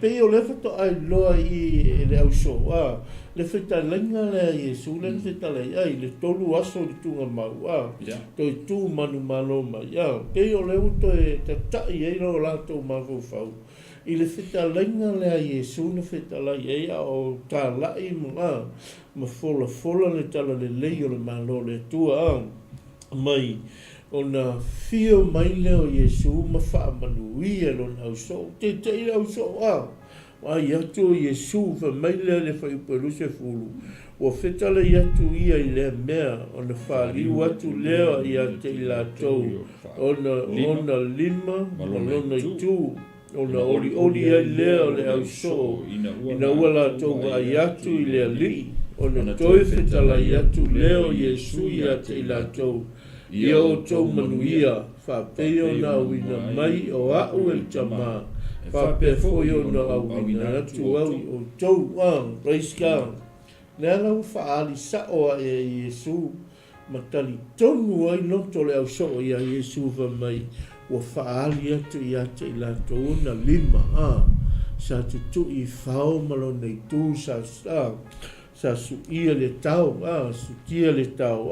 [SPEAKER 1] pe o le fato ai loa i le au so le whetalainga le Yesu le whetalai ai le tolu aso le tunga mau to i tu manu malo mai pe o le uto e tatai e lo lato mafu fau i le whetalainga le Yesu le whetalai e o tā lai ma fola le tala le lei o le malo le tua mai ona fio mai leo Yesu ma wha manuia lo na so te au so ai atu Yesu fa mai leo le wha upelu se fulu o whetala i atu ia i le mea ona wha liu atu leo i ate i la tau ona lima malona i tu ona oli ai leo le au so ina ua la tau ai atu i le ali ona toi whetala i atu leo Yesu i ate i la tau ia o tau manuia whapeo na wina mai o au el tama whapefo o na au wina atu au o tau praise God nea lau whaali sao e Yesu matali tonu ai noto le au so ia Yesu mai o whaali atu i ate i la tau na lima sa tutu i whao malona i tū sa su ia le tau su tia le tau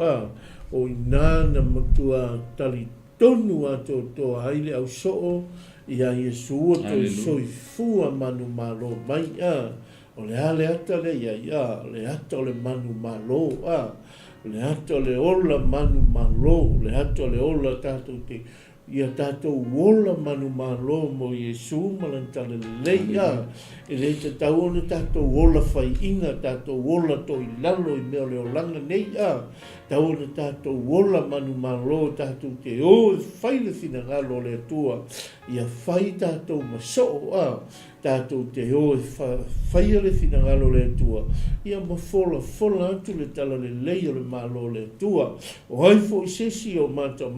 [SPEAKER 1] o inana matua tali tonu ato to haile au soo ia Yesu to SOIFUA manu malo mai o le ale ata le ia, le ata o le manu malo, le ata o le ola manu malo, le ata o le ola tātou te, ia tātou ola manu malo mo Iesu malantala leia, e le te tau ona tātou ola whai inga, tātou ola to I lalo I mea leo langa nei tau ona tātou ola manu malo, tātou te o whai le whina ngalo le tua, ia whai tātou maso tātou te o whai le whina ngalo le tua, ia mafola atu le tala le leia le malo le tua, o hai fo I sesi o mata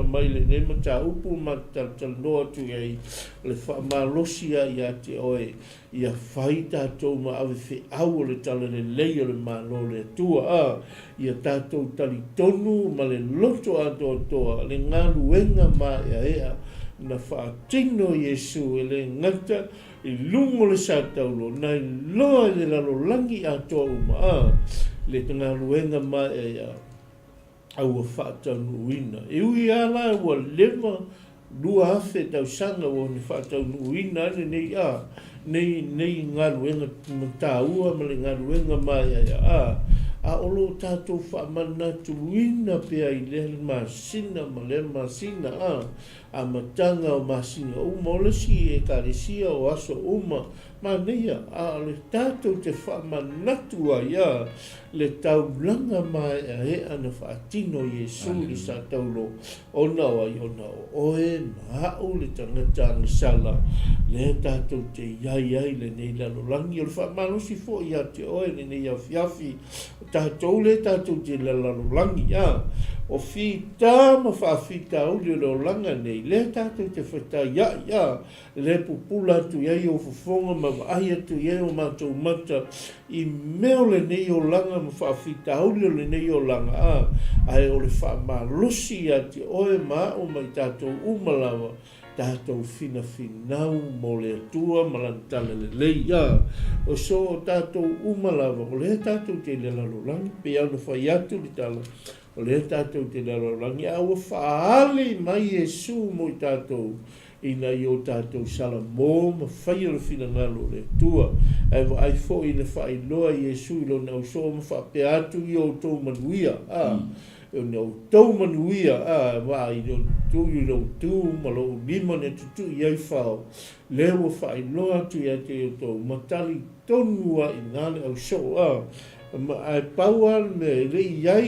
[SPEAKER 1] mai le ne mata upu mata taloa tu ai le whamalosia ia te oe ia whai tātou ma awe whi au le tala le leia le malo le tua ia tātou tali tonu ma le loto atoa le ngaluenga ma ea na whaatino Iesu le ngata I lungo le sātaulo na I loa le lalo langi atoa uma le ngaluenga ma ea au whaatanu uina. E ui ala ua lema lua afe tau sanga o ni whaatanu uina nei ngā luenga mataua ma le ngā luenga mai a olo tātou whaamanatu uina pia I le masina ma le masina a matanga o masina uma o le si e karesia o aso uma ma neia a le tātou te whaamanatu ia le tau langa mai e ana whaatino Iesu I sa taulo ona o oe mahau le tangata ngasala le tātou te iai le nei lalo langi o le whaamanosi fo ia te oe le nei awhiawhi tātou le tātou te lalo langi o whita ma whaafita uli o langa nei le tātou te whata ia le pupula tu iai o fufonga ma aia tu iai o mātou mata I meo le nei o langa ma whaafita uli o le nei o langa ai o le whaamalosi ia te oe ma o mai tātou umalawa tātou whina mo le atua malantala le leia o so o tātou umalawa o le tātou te lalo langi pe au na whai atu li tala o le tātou te lalo langi au whaale mai Iesu mo I tātou ina I o tātou sala mō ma whai o le whina ngalo le tua ai fo ina whai loa Iesu ilo na uso ma whape atu I o tō manuia o no tau manuia wa I no tu no tu malo lima ne tu I fao le wo fai loa tu ia te to matali tonua I ngale au so ma ai paual me le ia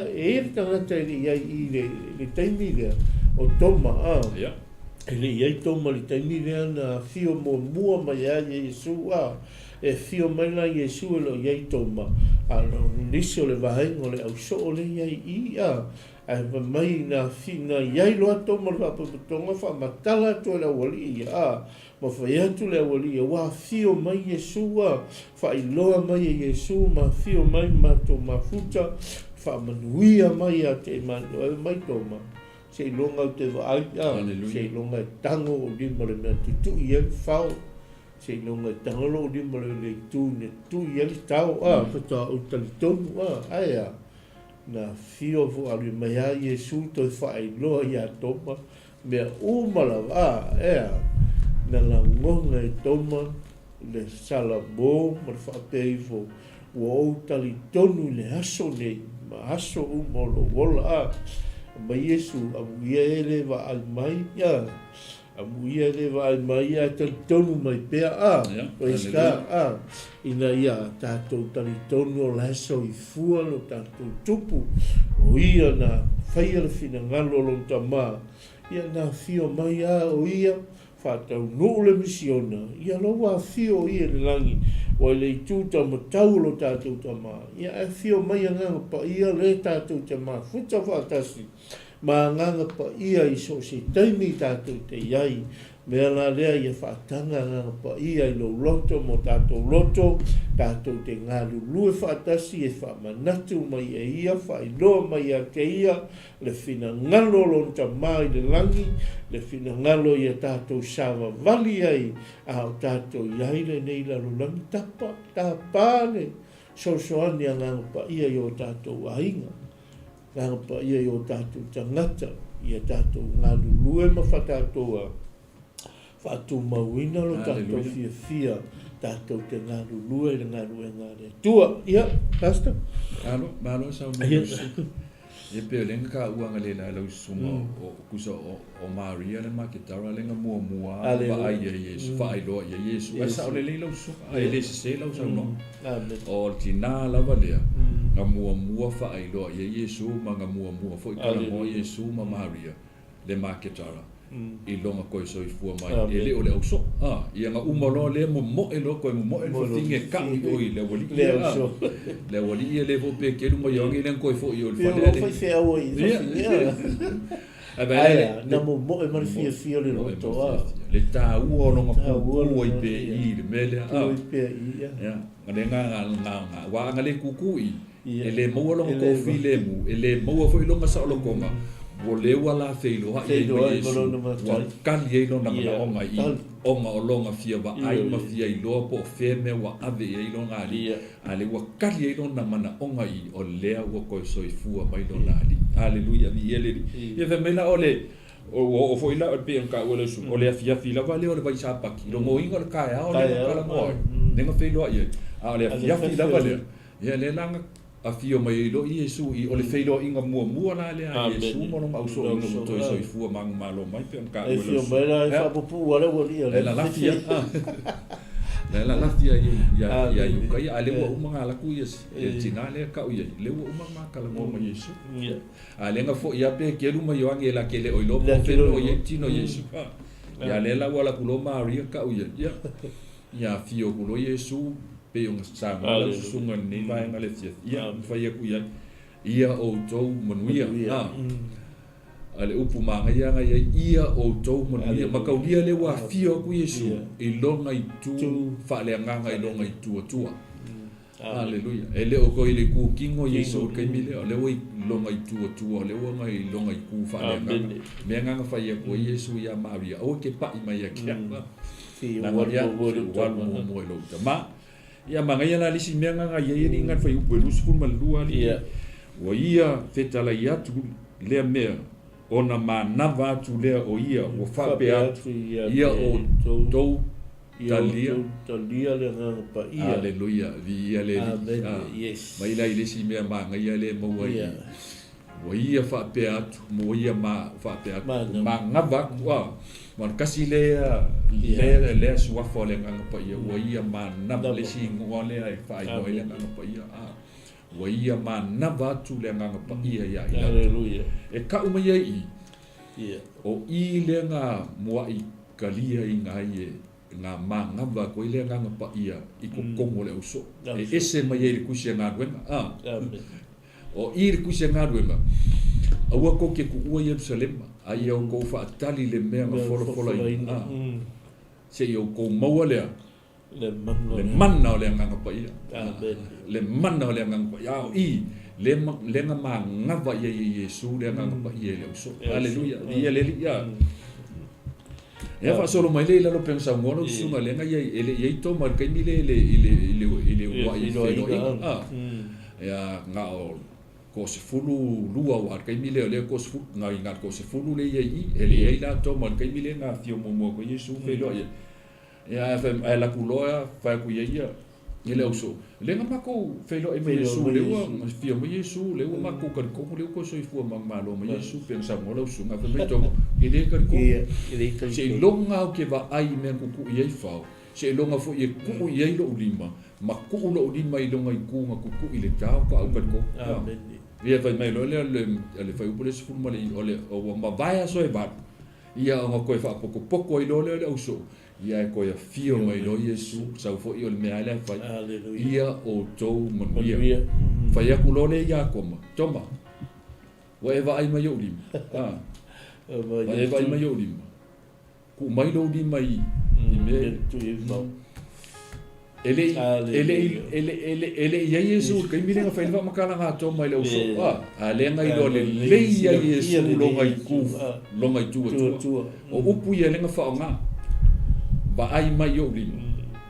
[SPEAKER 1] e tangata le ia le taimi le o toma le ia toma le taimi le na fio mo mua mai ia Iesu e fio mai la Iesu lo ia toma no niso le vahengo le au so le ia ai mai na fina ia lo toma va tonga fa matala to la wali ma fa tu le wali wa fio mai Iesu fa I loa mai Iesu ma fio mai ma to ma futa fa manuia mai te mai toma se longa te va se longa tango o di mo le tu ia fa se longa tangolo di mo le tu ia tau fa o talitonu aia na fio vo ali mai Iesu to fa I loa ia toma me umala na la ngonga I toma le sala bo ma fa peivo o talitonu le aso nei ma aso umolo wola ma Iesu amuia ele va al mai amuia ele va al mai talitonu mai pea o iska ina ia tātou talitonu la SOIFUA lo tātou tupu o ia na whaia le whina ngalo lo tama ia na fio mai o ia whātau nuu le misiona ia loa fio ia le langi o le tūta matau lo tātou tama ia e fio mai nganga pa ia le tātou tama futa whātasi ma nganga pa ia I so se taimi tātou te iai mea la lea ia whaatanga nganga pa ia I lo loto mo tātou loto tātou te ngā lulue whaatasi e whaamanatu mai e ia whailoa mai a ke ia le whina ngalo lonta mai le langi le whina ngalo ia tātou sawa vali ai a o tātou iai le nei lalo langi tapale sosoani a nganga pa ia I o tātou ainga nganga pa ia I o tātou tangata ia tātou ngā lulue ma whatatoa Fatu mawina lo tātou fia tātou te ngā rulua i ngā rua ngā re. Tua, ia, pastor.
[SPEAKER 2] Malo sa mo. E pe lenga ka uanga le la sunga o kusa o Maria le makitara lenga mua ba ai Yesu fa ai lo Yesu asa le lo su ai le se lo sa no o tina la valea nga mua fa ai lo Yesu manga mua fo ka mo Yesu ma Maria le makitara I longa koe SOIFUA mai e le o le au so ia nga umalo le mo e lo koe mo e finge ka I o I le wali le wali ia le vo pe ke lu mo yongi le koe fo I o le
[SPEAKER 1] fale le fe o I na mo e mar fia le lo to
[SPEAKER 2] le ta u o longa ko I pe I le mele ia nga wa nga le kuku I e le mo longa ko fi le mu e le mo fo I longa sa lo konga o le wala feilo ha I Yesu wa kali I lona onga I onga o longa fia wa ai ma fia I loa po feme wa ave I lona ali ale wa kali I lona mana onga I o lea wa koe SOIFUA mai lona ali haleluya vi ele ia ve mela ole o foi la pe ka o le su o le fia fila va le o le vai sa pa ki lo mo inga le ka o le kala mo nenga feilo ia a le fia fila va le ia le langa a fio mai lo Yesu I o le feilo inga mua la le a Yesu mo no so no to SOIFUA mang malo mai pe ka o le
[SPEAKER 1] fio mai la fa popu wala wali
[SPEAKER 2] la lafia la lafia ya yu kai ale wo manga la ku yes tina le ka u ye le wo manga ka la mo Yesu ale nga fo ya pe ke lu ma yo angela ke le o lo po fe o ye tino Yesu ya le la wala ku lo Maria ka u ye ya fio ku lo Yesu pe yung sa la sungan ni ba nga le fia ya fa ye ku ia o to manuia ale upu manga ia nga ia o to manuia makaulia le wa fio ku Yesu I longa I tu fa le nga I longa I tua haleluya ele o ko ile ku kingo Yesu kai mile le o longa I tua le o nga I longa I ku fa le nga me nga fa ye ko Yesu ya Maria o ke pa I mai ya kia na ya mo lo ma ia manga ia la lisi mea nga ia ni ngat fai upu lusu fu malua li o ia fetala ia tu le mea ona ma nava tu le o ia o fa pe atu ia o to talia
[SPEAKER 1] le nga pa ia
[SPEAKER 2] haleluya vi ia le
[SPEAKER 1] yes
[SPEAKER 2] mai la lisi mea manga ia le mo ia o ia fa pe atu mo ia ma fa pe atu ma ngava wa man kasi le suwa fo le nga pa ia o ia ma na le si ngole ai fa I le nga pa ia o ia ma na va tu le nga pa ia ia
[SPEAKER 1] haleluya
[SPEAKER 2] e ka uma ia I o I le nga mo I kalia I nga ia nga ma nga va ko le nga pa ia I ko kongo le uso e ese mai ele ku se nga wenga o I ku se nga wenga aua ko ke ku ua Yerusalem ai au ko fa tali le mea ma folo ina se yo ko maua le manna le nga pa ia le manna le nga pa ia I le nga ma nga va ia Yesu le nga pa ia le so haleluya ia le ia e fa solo mai le lo pensa ngono sunga le nga ia ele to mar kai mi le wa ia ya nga ko se fulu lua wa kai mile le ko se nga inga ko se fulu le ye ele la to man kai mile nga fio mo ko Yesu fe lo ya fa la kuloa fa ku ye ele uso le nga ko fe lo e Yesu le wa fio mo Yesu le wa ko kan ko le ko SOIFUA mang malo mo Yesu pensa mo lo su nga fa me to ele kan ko se longa ke va ai me ku ye fa se longa fo ye ku ye lo lima ma ku lo lima I longa I ku nga ku ile tau ka au kan ko via vai mai lo le fai upole se fuma le o ma vai so e va ia o ko fa poco I lo le uso ia ko ia fio mai lo Yesu sa fo I o me ale fai ia o to manuia fai ku lo le ia koma toma wa e vai mai o lim wa e vai mai o lim ku mai lo lim mai me tu ele ia Yesu kai mi lenga fainva makala nga to mai lo so ale nga I lo le ia Yesu longa I ku longa I tu o upu ia lenga fa nga ba ai mai yo ri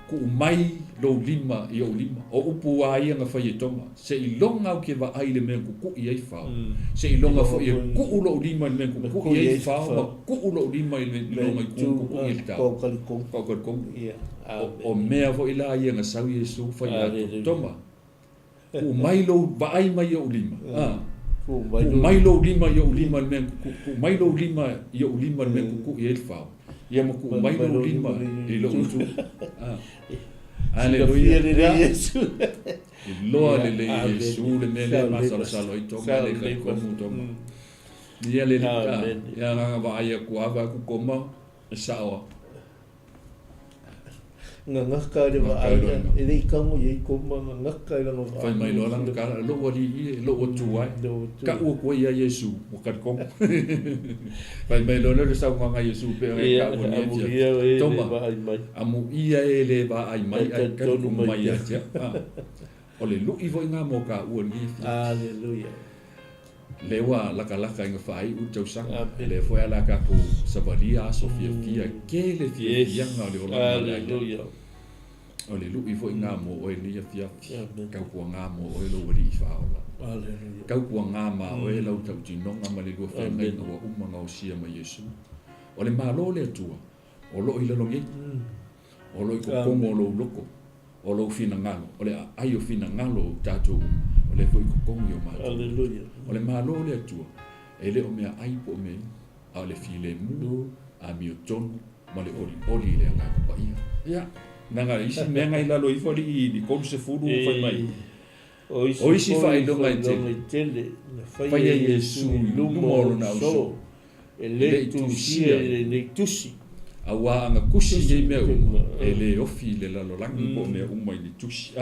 [SPEAKER 2] ku mai lo lima i o lima o upu ai nga fai tonga se i longa o ke va ai le men ku i ai fa se i longa fo i ku lo lima le men ku i ai fa ma ku lo lima le men longa ku i ta ko o mea fo ila ai nga sa Iesu fai a tonga ku mai lo va ai mai o lima ku mai lo lima i o lima le men ku mai lo lima i o lima le men ku i ai fa ia ma ku mai lo lima i lo tu Aleluia le Iesu. Loa le Iesu le mele masala salo i tonga le kai komu tonga. Ia le ia nga va ia ku ava ku koma sawa.
[SPEAKER 1] Nga ngaka le va ia e le kango ye koma nga ngaka le no.
[SPEAKER 2] Fai mai lo lang ka lo wali lo tu ai. Ka u ko ia Iesu o ka kom. Fai mai lo le sa nga Iesu pe ka o ni. Toma. Amu ia ele va ai mai ai ka ku mai ia. Ole lu i vo nga mo ka u ni.
[SPEAKER 1] Aleluia.
[SPEAKER 2] Lewa la kalaka nga fai u tau sanga. Le foi ala ka ku sabalia Sofia fia ke le fia nga le ola.
[SPEAKER 1] Aleluia.
[SPEAKER 2] Ole lu i vo nga mo o ni fia. Ka ku nga mo o lo wali fa ola.
[SPEAKER 1] Aleluia.
[SPEAKER 2] Ka ku nga ma o e lo tau tino nga ma le lu fa nga no u ma nga o sia ma Iesu. Ole ma lo le tua. O lo i le longi. O lo i ko kongo lo loko. O lo fina ngalo. Ole ai o fina ngalo tatou. Ole foi ko kongo yo ma.
[SPEAKER 1] Aleluia.
[SPEAKER 2] Ole ma lo le tua. E le o mea ai po me. A le file mu. A mi o tonu. Ma le oli le nga ko pa ia. Ia. Nanga isi mea ngai lalo i foli i di kon se furu fai mai. O isi fai longa i tele.
[SPEAKER 1] Fai a Iesu lumo na uso. E le tusia e le tusi.
[SPEAKER 2] A wā anga kusi i mea uma. E le ofi le lalo langi po mea uma i le tusi.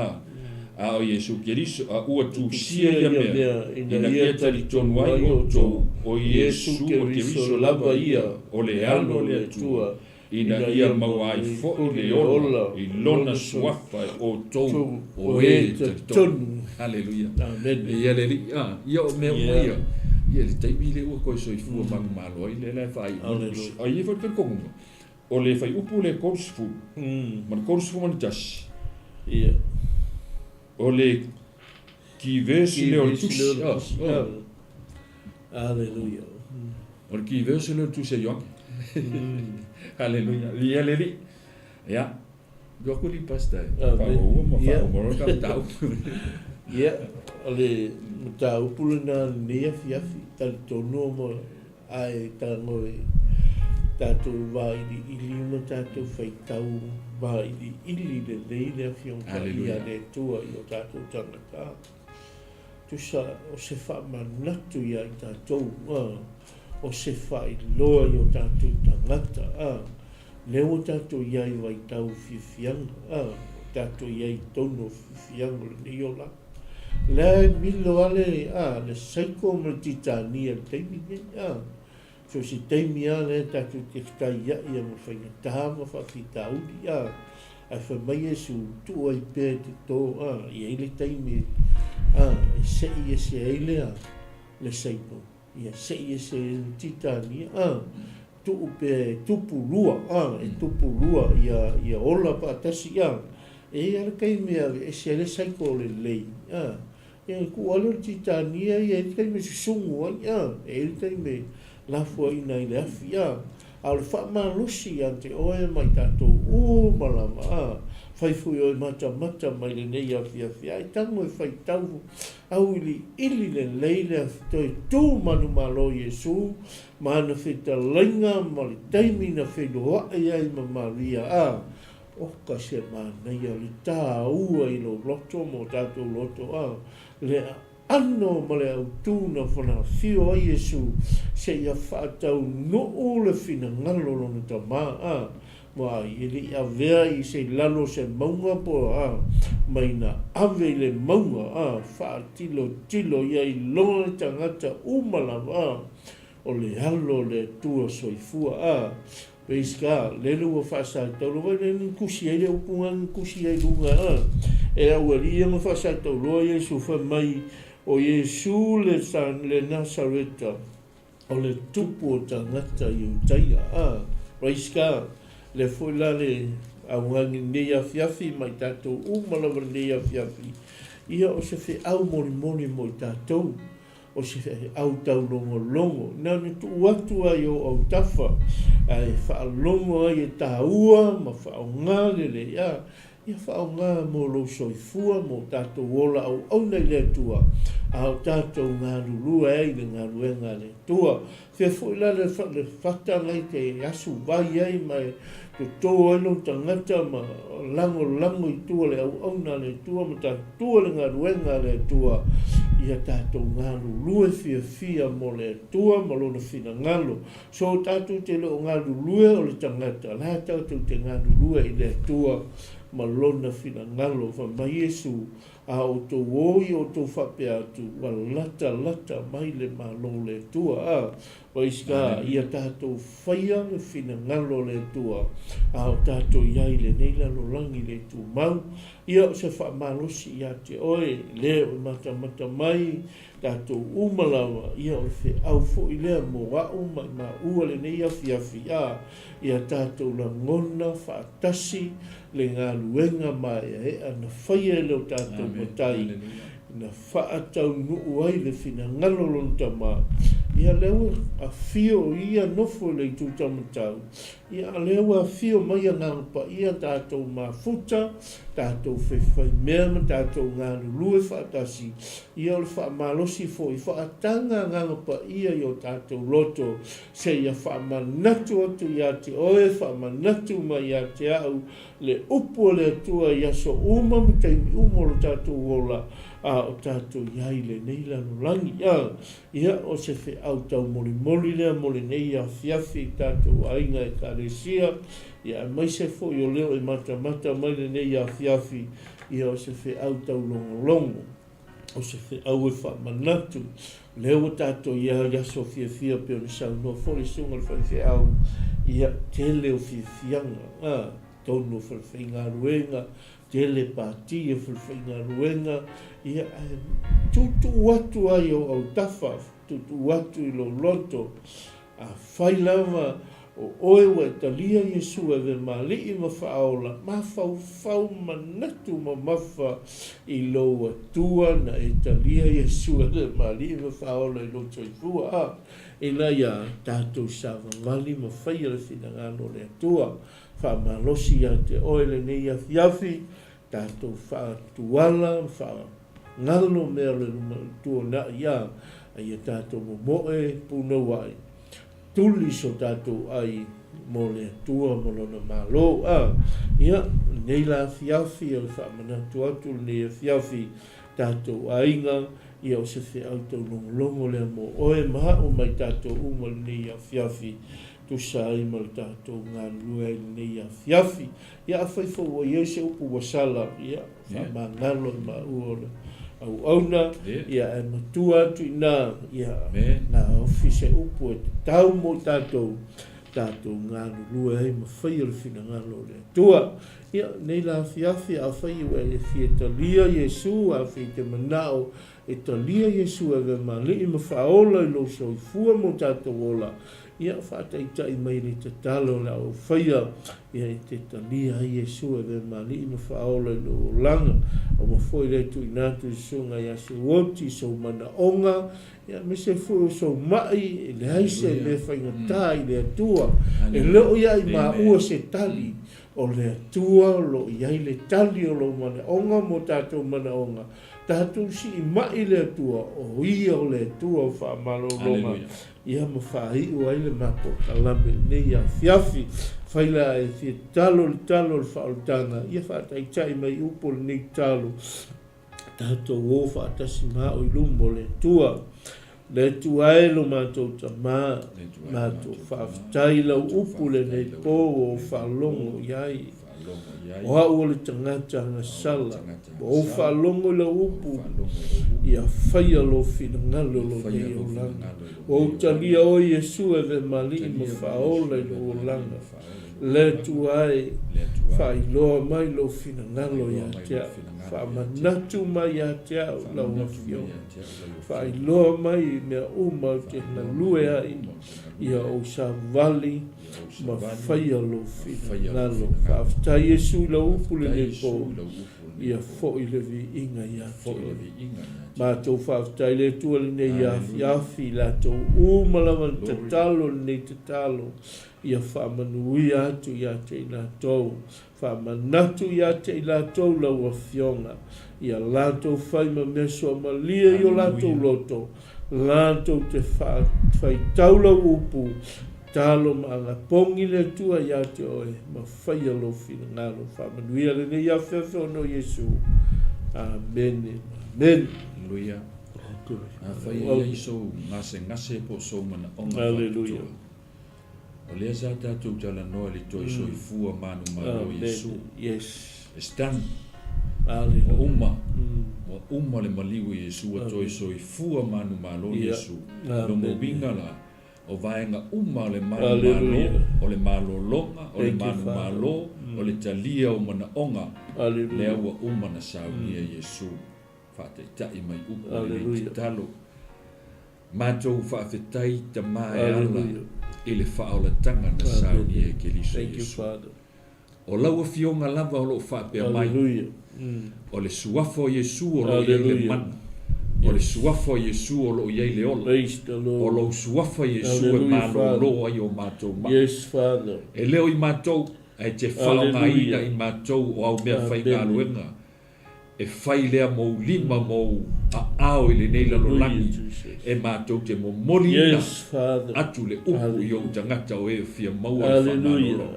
[SPEAKER 2] A o Iesu keriso a ua tusia i mea. Ina ia tari tonu ai o tō. O Iesu o keriso lava ia. O le alo le atua. Ina ia maua ai fo le ola. I lona suafa o tō. O e tari tonu. Halleluja.
[SPEAKER 1] Amen.
[SPEAKER 2] Ia le li. Ia o mea uma ia. Ia le taimi le ua koi soifua mangu malo. I le le fai. A ia fai kongonga. O le fai upu le korsifu. Man korsifu man tasi.
[SPEAKER 1] Ia.
[SPEAKER 2] O le ki versi le o tusi.
[SPEAKER 1] Aleluia.
[SPEAKER 2] O le ki versi le o tusi a yongi. Aleluia. Ia le li. Ia. Doko li pasta. Pao ma fao moro ka tau.
[SPEAKER 1] Ia. O le tau pule na nea fiafi. Tal tono mo ai tango tātou wā ili una tātou whai tau wā ili le leile a whionka ia le tua i o tātou tangata. Tusa o se wha manatu ia i tātou, o se wha i loa i o tātou tangata. Leo tātou ia i wai tau whiwhianga, tātou ia i tono whiwhianga le ni o la. Le milo ale, le saiko ma titania teimi nei, so si teimi ale tatu te kai ia ia mo whainga tahama whaki tauri a whamai e su tu ai pē te tō i eile teimi e se i e se eile le saiko ia se i e se titani tu pē tupu lua e tupu lua ia ola pa tasi e ala kai mea e se le saiko le lei e ku ala titani ia e teimi susungu ai e eile teimi la fua ina i le afi a le whaamalusi ante oe mai tātou malama whaifui oe mata mai le nei afi ai tango e whai tau au ili le leile toi tū manu malo Iesu mana whita lainga ma le taimi na whenua e ai ma Maria o ka se manei a le tā ua i lo loto mo tātou loto le ano ma le au tūna whana whio a Iesu se ia whaatau no o le whina ngalo lona ta maa ma ili a vea i se lalo se maunga po mai na ave le maunga whaatilo tilo ia i lona tangata umala o le halo le tua SOIFUA Beiska, lelu o whaasai tau loa, nene kusi ai le upunga, kusi ai lunga e au ali e ma whaasai tau loa Iesu whamai o Iesu le Nasareta o le tupu o tangata i utaia Beiska, le fuila le au ngangi nei a fiafi mai tātou umalawa nei a fiafi. Ia o se whaau mori mo i tātou. O se au tau longo. Nā ni tu watu ai o au tafa. Ai whaalongo ai e tāua, ma whaonga le ia. Ia whaonga mo lo SOIFUA, mo tātou wola au nei le tua. Au tātou ngā rurua ei le ngā ruenga le tua. Whia fwila le whata ngai te asu vai ei mai te tō eno tangata ma lango i tua le au na le tua ma tātua le ngā ruenga le tua. Ia tātou ngā rurua fia mo le tua ma lona whina ngalo. So tātou te leo ngā rurua o le tangata. Lā tātou te ngā rurua i le tua ma lona whina ngalo. Fa mai IESU a o tō woi o tō whapea atu wa lata mai le malo le tua. O iska ia tātou whaia le whina ngalo le tua. A o tātou iai le neila lo langi le tu mau. Ia o se whamalosi ia te oe leo i mata mai. Tātou umalawa ia o le au fo i lea mo wau mai ma ua le nei afi a. Ia tātou la ngona whaatasi le ngā luenga mai e ana whaia leo tātou matai. Na whaatau nuu ai le whina ngalo lonta ma. Ia leo a fio ia nofo le tu tamatau. Ia leo a fio mai a ngangpa ia tātou mafuta, tātou whewhai mea, tātou ngā lue whaatasi. Ia le whaamalosi fo i whaatanga ngangpa ia i o tātou loto. Se ia whaamanatu atu ia te oe, whaamanatu mai ia te au. Le upo le atua ia so uma me teimi umolo tātou wola. A o tātou iai le nei lano langi. Ia o se whi au tau moli lea moli nei a fiafi tātou ainga e kāresia. Ia mai se fo i o leo e mata mai le nei a fiafi. Ia o se whi au tau longo. O se whi au e wha manatu. Leo tātou ia yaso fia peo ni sau no fori sunga le whi au. Ia te leo fianga. Tono whi ngā ruenga. Telepati e whawhainga ruenga. Ia tutu watu ai o au tafa, tutu watu i lo loto. A whailawa o oe wa talia IESU e ve mali i mawhaola. Ma whau manatu ma mawha i lo atua na e talia IESU e ve mali i mawhaola i lo SOIFUA. E la ia tātou sawa mali ma whaia le whina ngano le atua. Whamalosi a te oele nei afi, tātou whaatuala, ngalo mea le tua na ia, ai tātou moe puna wai. Tuli so tātou ai mo le tua mo lona malo. Ia, nei la afi, o whamanatu atu nei afi, tātou ainga, ia o se whi autou longo le mo oe maha o mai tātou umal nei afi. Tu sai mal tātou ngā lua nei a fiafi. Ia a whaifo wa iese upu wasala. Ia wha ngalo i ma uola. Au auna, ia e matua atu i nā. Ia nā ofise upu e tau mo tātou. Tātou ngā lua hei ma whaia le whina ngalo le tua. Ia nei la fiafi a whaia e fia talia IESU a fia te manao. E talia IESU e ve mali i ma whaola i lo SOIFUA mo tātou ola. Ia whaataitai mai ni te talo la o whaia. Ia te talia IESU e ve mali i ma whaola i lo langa. O ma whoi retu i nātu i sunga ia SEUOTI, so mana onga. Ia me se whoi so mai, le haise le whainga tā i le atua. E leo ia i ma ua se tali. O le atua, lo iai le tali o lo mana onga mo tātou mana onga. Tātou si i mai le atua, o ia o le atua o whaamalo longa. Ia ma whaahi o aile mapo kalame nei a fiafi. Whaila e fia talo le whaoltanga. Ia whaataitai mai upo le nei talo. Tātou o whaatasi mao i lumbo le tua. Le tua e lo mātou ta mā. Mātou whaafitai lau upo le nei pō o whaalongo iai. O hau le tangata na sala. O whaalongo la upu. ia whaia lo whina ngalo lo nei o langa. O talia o Iesu e ve mali ma whaola i lo langa. Le tu ai, whai loa mai lo whina ngalo ia tea. Wha manatu mai ia tea o la wafio. Whai loa mai mea uma o te na lue ai. Ia o sa vali ma whaia lo whina ngalo. Wha Iesu la upule le po. Ia fo i le vi inga ia tea. Ma tau whaafitai le tua le nei iafi la tau umalawa te talo nei te talo. Ia whamanui atu ia te ila tau. Whamanatu ia te ila tau la wafionga. Ia la tau whaima meso ma lia i o la tau loto. La tau te whai taula upu. Talo ma anga pongi le tua ia te oe. Ma whaia lo whina ngalo. Whamanui le nei iafi no Iesu. Amen. Amen.
[SPEAKER 2] Hallelujah. Whai iso ngase po so mana onga.
[SPEAKER 1] Hallelujah.
[SPEAKER 2] O lea sa tātou tala noa li toi SOIFUA manu malo Iesu.
[SPEAKER 1] Yes.
[SPEAKER 2] Estan.
[SPEAKER 1] Hallelujah.
[SPEAKER 2] O uma le maliu Iesu a toi SOIFUA manu malo Iesu. No mo winga la. O vaenga uma le manu malo. O le malo longa. O le manu malo. O le talia o mana onga. Lea ua uma na saunia Iesu. Whaateitai mai upo le te talo. Mātou whaafetai ta mai ala i le whaolatanga na sauni e ke liso Iesu. O laua fionga lava o lo whaapea mai. O le suafo Iesu o lo iei le mana. O le suafo Iesu o lo iei le ola. O lo suafo Iesu e malo lo ai o mātou ma. E leo i mātou e te whaonga ina i mātou o au mea whainga aluenga. E whai lea mou lima mou a ao i le nei lalo langi e mātou te mo molina atu le upu i o tangata o e fia maua le whanalo.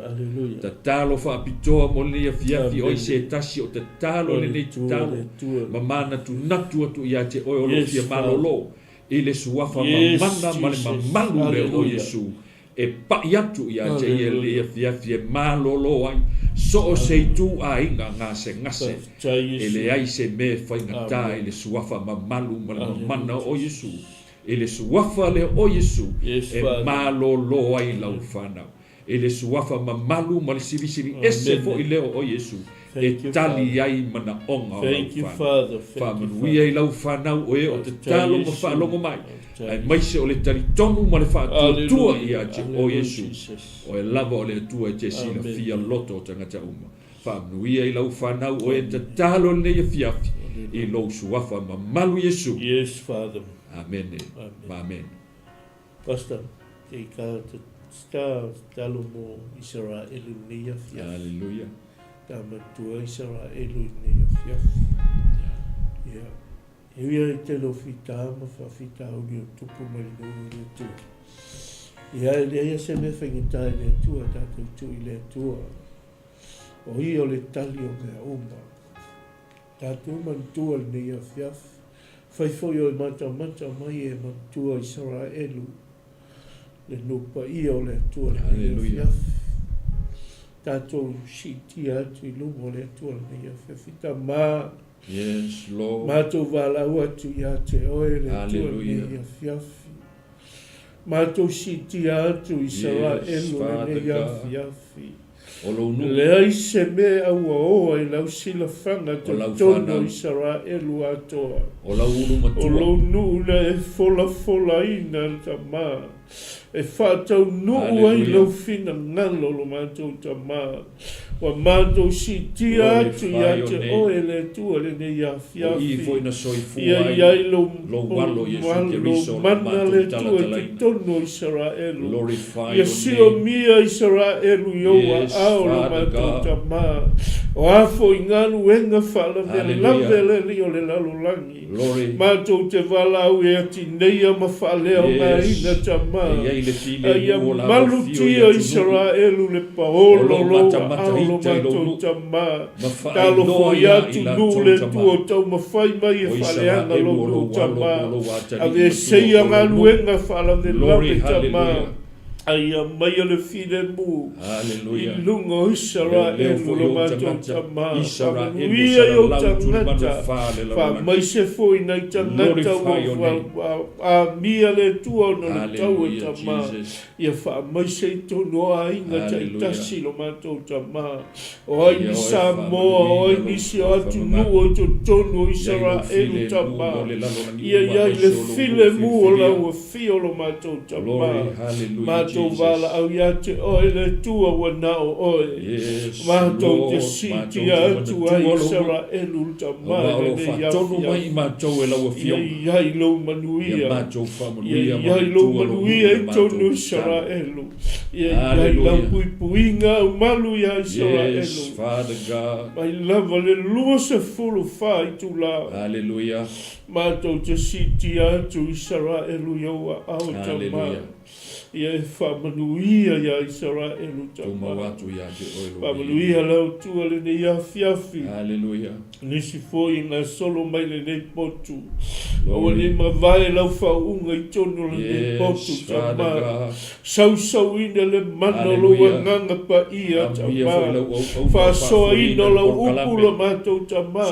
[SPEAKER 2] Ta talo whaapitoa mo le fiafi o i se tasi o ta talo le nei tu talo. Ma mana tu natu atu i a te oi o lo fia malolo i le suafa mamana ma le mamalu le o Iesu. E pai atu i a te i le fiafi e malolo ai. So o sei tu a inga ngase ngase e le ai se me whainga tā e le suafa ma malu ma le mana o Iesu e le suafa le o Iesu e malo lo ai lau whanau e le suafa ma malu ma le sivisiri ese fo i leo o Iesu e tali ai mana onga o lau whanau whamanui ai lau whanau o e o te talo ma whalongo mai ai maise o le tali tonu ma le whaatua i a te o Iesu o e lava o le atua e te sila fia loto o tangata uma whamanui ai lau whanau o e te talo nei e fiafi i lau suafa ma malu Iesu.
[SPEAKER 1] Yes, Father.
[SPEAKER 2] Amen. Amen.
[SPEAKER 1] Pastor, te ka te talo mo Israelu nei a fiafi.
[SPEAKER 2] Hallelujah.
[SPEAKER 1] Ta matua Israelu nei a fiafi. Yeah. Ia te lo fita ma fa fita o ni tupu mai no ni tu. Ia le se me whaingata le tua tātou tu i le tua. O i o le tali o mea uma. Tātou mantua ni a fiaf. Whaifoi o mata mai e mantua Israelu. Le nupa i o le tua ni a fiaf. Tātou shiti atu i lumo le tua ni a fiafita maa.
[SPEAKER 2] Yes, Lord.
[SPEAKER 1] Mātou walau atu ia te oe le tua nei a fiafi. Mātou siti atu i Israelu nei a fiafi. Le ai se me aua oa i lau sila whanga te tono Israelu atoa.
[SPEAKER 2] O lau unu matua.
[SPEAKER 1] O lau nuuna e fola ina ta mā. E whātau nuu ai lau whina ngalo lo mātou ta mā. Wa mātou siti atu ia te oe le tua le nei a fiafi.
[SPEAKER 2] O i foi na SOIFUA ai.
[SPEAKER 1] Ia lo
[SPEAKER 2] walo Iesu te riso
[SPEAKER 1] mana le tua te tono Israelu.
[SPEAKER 2] Glorify
[SPEAKER 1] ia sio mia Israelu ioa ao lo mātou ta mā. O afo i nganu enga whala me lave le li o le lalulangi. Mātou te walau e ati neia ma whaleo ngā ina ta mā. Ia malu tia Israelu le paolo loa ao lo mātou ta mā. Talo foi atu nu le tua tau ma whai mai e whaleanga lo ta mā. Ave seia ngā luenga whala me lave ta mā. Ai mai le file mu.
[SPEAKER 2] Hallelujah.
[SPEAKER 1] I lungo Israelu lo matou tama.
[SPEAKER 2] Israel
[SPEAKER 1] Ia yo
[SPEAKER 2] tangata.
[SPEAKER 1] Fa mai se foi na tangata o a mia le tua no le tau e tama. Ia fa mai se tono ai na taitasi lo matou tama. O ai ni Samoa, o ai ni si atu nu o to tono Israelu tama. Ia le file mu o la o fio lo matou tama. Matou vala au ia te oe le tua wana o oe. Matou te siti atu ai Israelu tama. Ia i lo manuia. Ia i lo manuia i tonu Israelu. Ia i lau puipuinga au malu ia Israelu. Mai lava le lua se fulu wha i tu la.
[SPEAKER 2] Hallelujah.
[SPEAKER 1] Matou te siti atu Israelu iaua au tama. Ia e whamanuia ia Israelu tama. Whamanuia lau tua le ne ia fiafi.
[SPEAKER 2] Hallelujah.
[SPEAKER 1] Nisi foi ngā solo mai le nei potu. O le mawai lau Faauuga i tono le nei potu tama. Sau ina le mana loa nganga pa ia tama. Whasoa ina lau upula mātou tama.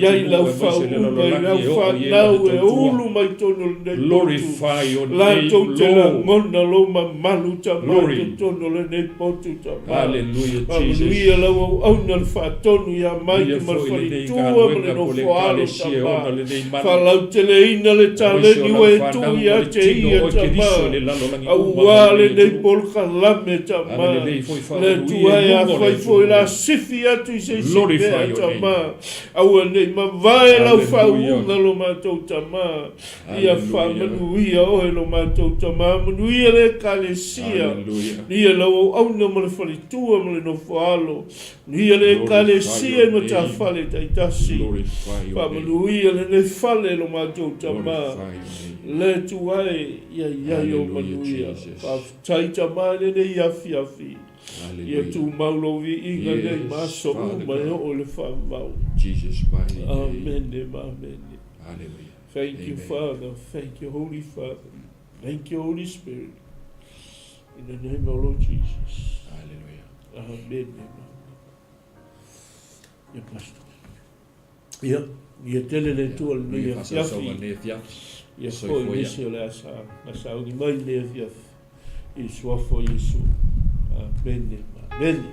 [SPEAKER 1] Iai lau Faauuga i lau whanau e ulu mai tono le nei potu. Lātou te la ngona lo mamalu tama te tono le nei potu tama. Hallelujah lau au na le whaatonu ia mai te marwhani tua male no whaalo tama. Whalau te le ina le tāleni ua e tui a te ia tama. Au wale nei polka lame tama. Le tuai a whaifoi la sifi atu i se sipe tama. Au nei ma vai lau Faauuga lo mātou tama. Ia whamanuia oe lo mātou tama. Manuia le kalesia. Nia lau au na male whali tua male no whaalo. Nia le kalesia no ta whale taitasi. Whamanuia le ne whale lo mātou tama. Le tuai ia o manuia. Tai tama le ne iafi afi. Ia tu maulovi inga nei maso uma e o le whamau. Amen.
[SPEAKER 2] Hallelujah.
[SPEAKER 1] Thank you, Father. Thank you, Holy Father. Thank you, Holy Spirit. In the name of Lord Jesus.
[SPEAKER 2] Hallelujah.
[SPEAKER 1] Amen. Ia pastor. Ia tele le tua le ia fiafi. Ia koi nisi o le asa. Asa ungi mai le fiafi. I suafo Iesu. Amen.